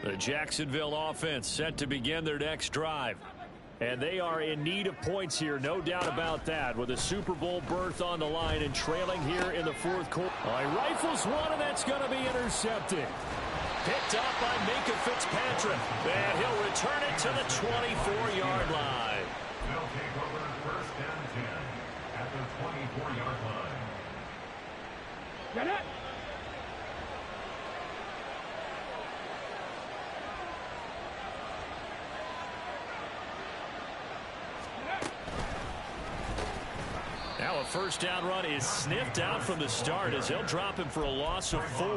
The Jacksonville offense set to begin their next drive. And they are in need of points here, no doubt about that, with a Super Bowl berth on the line and trailing here in the fourth quarter. He rifles one, and that's going to be intercepted. Picked up by Minka Fitzpatrick. And he'll return it to the 24-yard line. They'll take over first and 10 at the 24-yard line. Get it! Now a first down run is sniffed out from the start as they'll drop him for a loss of 4.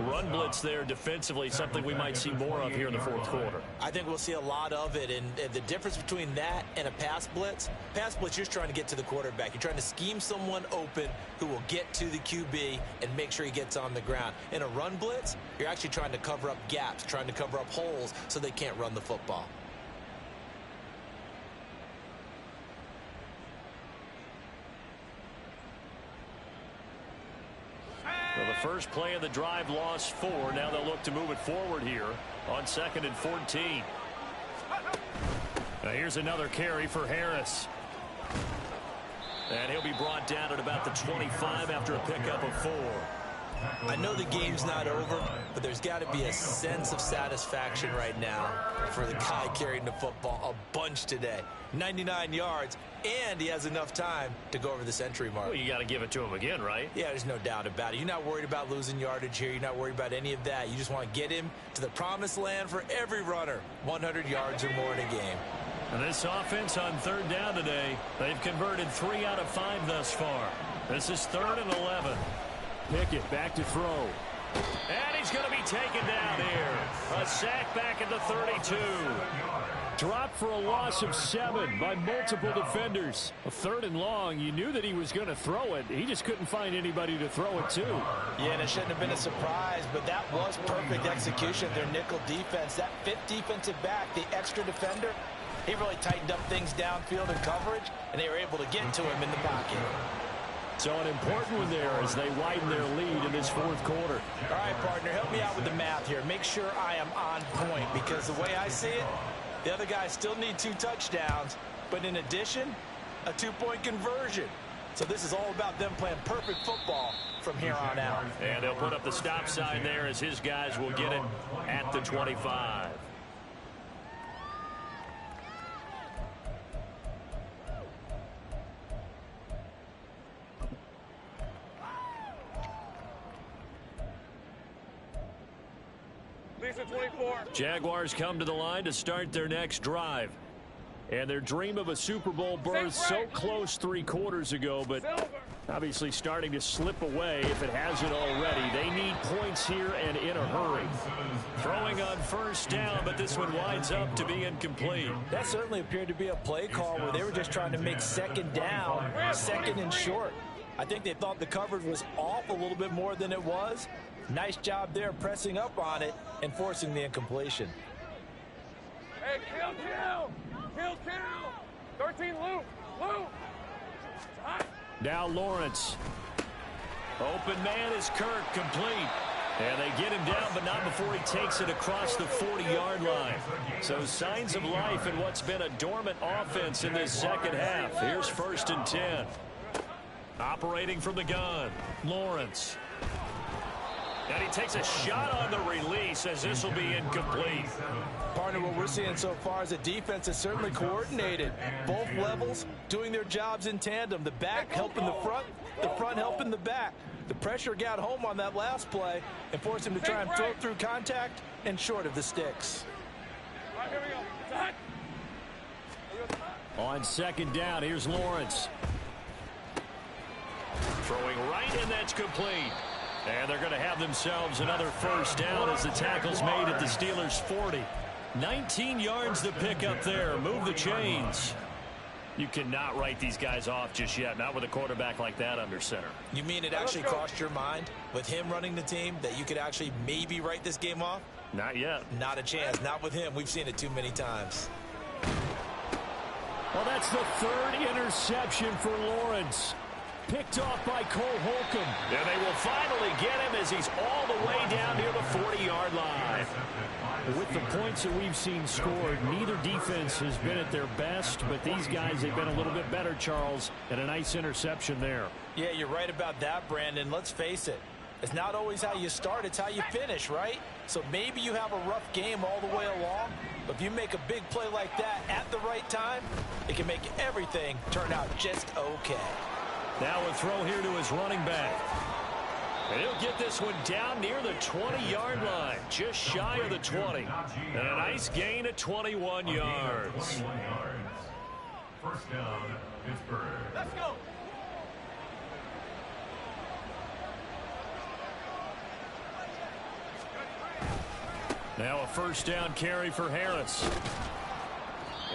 Run blitz there defensively, something we might see more of here in the fourth quarter. I think we'll see a lot of it, and the difference between that and a pass blitz, you're just trying to get to the quarterback. You're trying to scheme someone open who will get to the QB and make sure he gets on the ground. In a run blitz, you're actually trying to cover up gaps, trying to cover up holes so they can't run the football. first play of the drive lost 4. Now they'll look to move it forward here on 2nd and 14. Now here's another carry for Harris. And he'll be brought down at about the 25 after a pickup of 4. I know the game's not over, but there's got to be a sense of satisfaction right now for the guy carrying the football a bunch today. 99 yards, and he has enough time to go over the century mark. Well, you got to give it to him again, right? Yeah, there's no doubt about it. You're not worried about losing yardage here. You're not worried about any of that. You just want to get him to the promised land for every runner, 100 yards or more in a game. And this offense on 3rd down today, they've converted 3 out of 5 thus far. This is 3rd and 11. Pickett back to throw. And he's going to be taken down here. A sack back at the 32. Dropped for a loss of 7 by multiple defenders. A 3rd and long. You knew that he was going to throw it. He just couldn't find anybody to throw it to. Yeah, and it shouldn't have been a surprise, but that was perfect execution of their nickel defense. That 5th defensive back, the extra defender, he really tightened up things downfield in coverage, and they were able to get to him in the pocket. So an important one there as they widen their lead in this 4th quarter. All right, partner, help me out with the math here. Make sure I am on point, because the way I see it, the other guys still need 2 touchdowns, but in addition, a 2-point conversion. So this is all about them playing perfect football from here on out. And they'll put up the stop sign there as his guys will get it at the 25. Jaguars come to the line to start their next drive. And their dream of a Super Bowl berth so close 3 quarters ago, but obviously starting to slip away if it hasn't already. They need points here and in a hurry. Throwing on 1st down, but this one winds up to be incomplete. That certainly appeared to be a play call where they were just trying to make 2nd down, 2nd and short. I think they thought the coverage was off a little bit more than it was. Nice job there pressing up on it and forcing the incompletion. Hey, kill! 13, Luke! Now Lawrence. Open man is Kirk, complete. And they get him down, but not before he takes it across the 40-yard line. So signs of life in what's been a dormant offense in this 2nd half. Here's 1st and 10. Operating from the gun, Lawrence. And he takes a shot on the release as this will be incomplete. Partner, what we're seeing so far is the defense is certainly coordinated. Both levels doing their jobs in tandem. The back helping the front helping the back. The pressure got home on that last play and forced him to try and throw through contact and short of the sticks. All right, here we go. On 2nd down, here's Lawrence. Throwing right, and that's complete. And they're going to have themselves another 1st down as the tackle's made at the Steelers' 40. 19 yards to pick up there. Move the chains. You cannot write these guys off just yet, not with a quarterback like that under center. You mean it actually crossed your mind with him running the team that you could actually maybe write this game off? Not yet. Not a chance. Not with him. We've seen it too many times. Well, that's the 3rd interception for Lawrence. Picked off by Cole Holcomb. And they will finally get him as he's all the way down near the 40-yard line. With the points that we've seen scored, neither defense has been at their best, but these guys have been a little bit better, Charles, and a nice interception there. Yeah, you're right about that, Brandon. Let's face it. It's not always how you start, it's how you finish, right? So maybe you have a rough game all the way along, but if you make a big play like that at the right time, it can make everything turn out just okay. Now a throw here to his running back. And he'll get this one down near the 20-yard line, just shy of the 20. And a nice gain of 21 yards. 1st down, Pittsburgh. Let's go! Now a 1st down carry for Harris.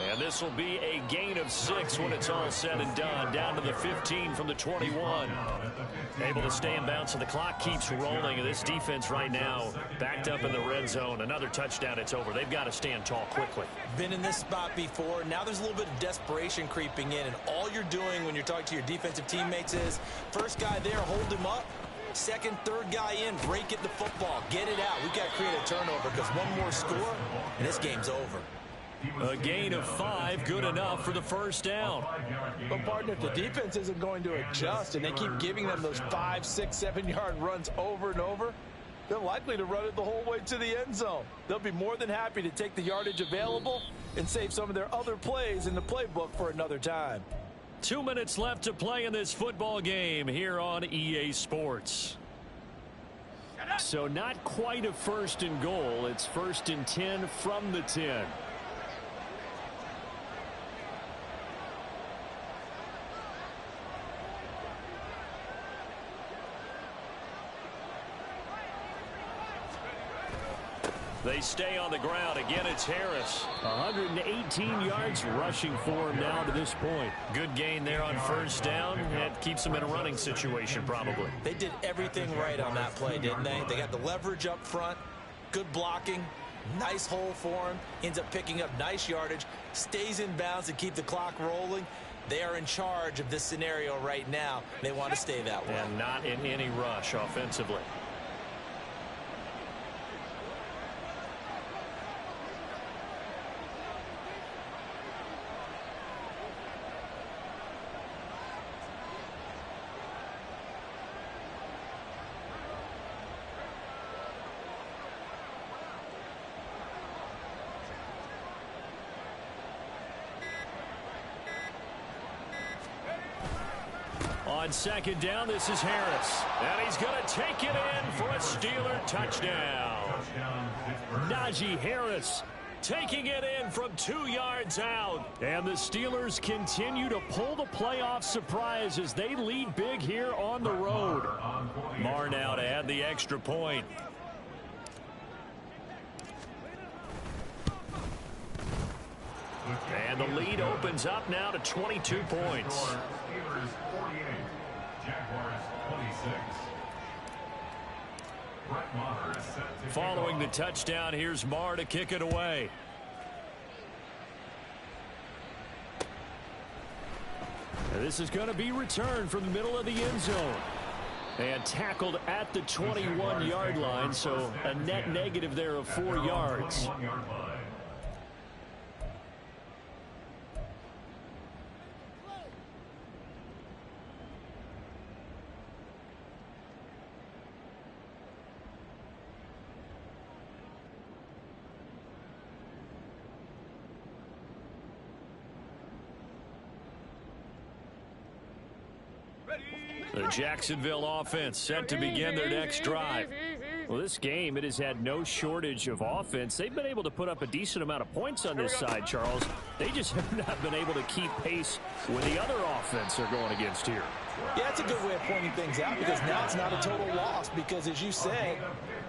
And this will be a gain of 6 when it's all said and done. Down to the 15 from the 21. Able to stay in bounds, so the clock keeps rolling. And this defense right now backed up in the red zone. Another touchdown, it's over. They've got to stand tall quickly. Been in this spot before. Now there's a little bit of desperation creeping in. And all you're doing when you're talking to your defensive teammates is, first guy there, hold him up. Second, third guy in, break it the football. Get it out. We've got to create a turnover because one more score, and this game's over. A gain of 5, good enough for the first down. But, partner, if the defense isn't going to adjust and they keep giving them those 5, 6, 7-yard runs over and over, they're likely to run it the whole way to the end zone. They'll be more than happy to take the yardage available and save some of their other plays in the playbook for another time. 2 minutes left to play in this football game here on EA Sports. So not quite a first and goal. It's 1st and 10 from the 10. They stay on the ground. Again, it's Harris. 118 yards rushing for him now to this point. Good gain there on first down. That keeps them in a running situation, probably. They did everything right on that play, didn't they? They got the leverage up front, good blocking, nice hole for him, ends up picking up nice yardage, stays in bounds to keep the clock rolling. They are in charge of this scenario right now. They want to stay that way. And not in any rush offensively. On second down, this is Harris. And he's going to take it in for a Steeler touchdown. Najee Harris taking it in from 2 yards out. And the Steelers continue to pull the playoff surprise as they lead big here on the road. Marr now to add the extra point. And the lead opens up now to 22 points. Following the touchdown, here's Marr to kick it away. And this is going to be returned from the middle of the end zone. And tackled at the 21-yard line, so a net negative there of 4 yards. The Jacksonville offense set to begin their next drive. Well, this game, it has had no shortage of offense. They've been able to put up a decent amount of points on this side, Charles. They just have not been able to keep pace with the other offense they're going against here. Yeah, that's a good way of pointing things out because now it's not a total loss because, as you said,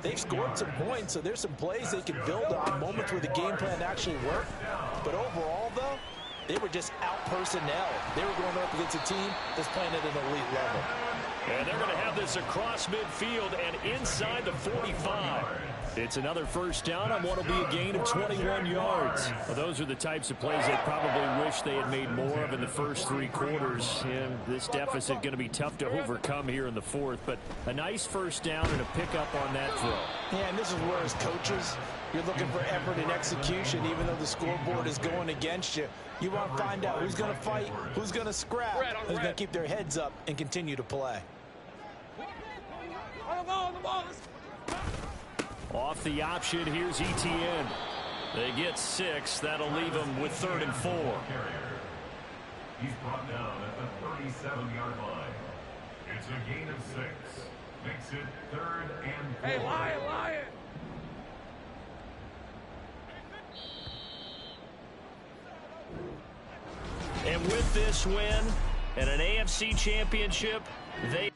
they've scored some points, so there's some plays they can build on, moments where the game plan actually worked. But overall, though, they were just out-personnel. They were going up against a team that's playing at an elite level. And they're going to have this across midfield and inside the 45. It's another first down on what will be a gain of 21 yards. Well, those are the types of plays they probably wish they had made more of in the first 3 quarters. And this deficit going to be tough to overcome here in the 4th. But a nice first down and a pickup on that throw. Yeah, and this is where, as coaches, you're looking for effort and execution, even though the scoreboard is going against you. You want to find out who's going to fight, who's going to scrap, who's going to keep their heads up and continue to play. On the ball. Off the option, here's Etienne. They get 6. That'll leave them with 3rd and 4. He's brought down at the 37-yard line. It's a gain of 6. Makes it 3rd and 4. Hey, Lion! And with this win and an AFC championship, they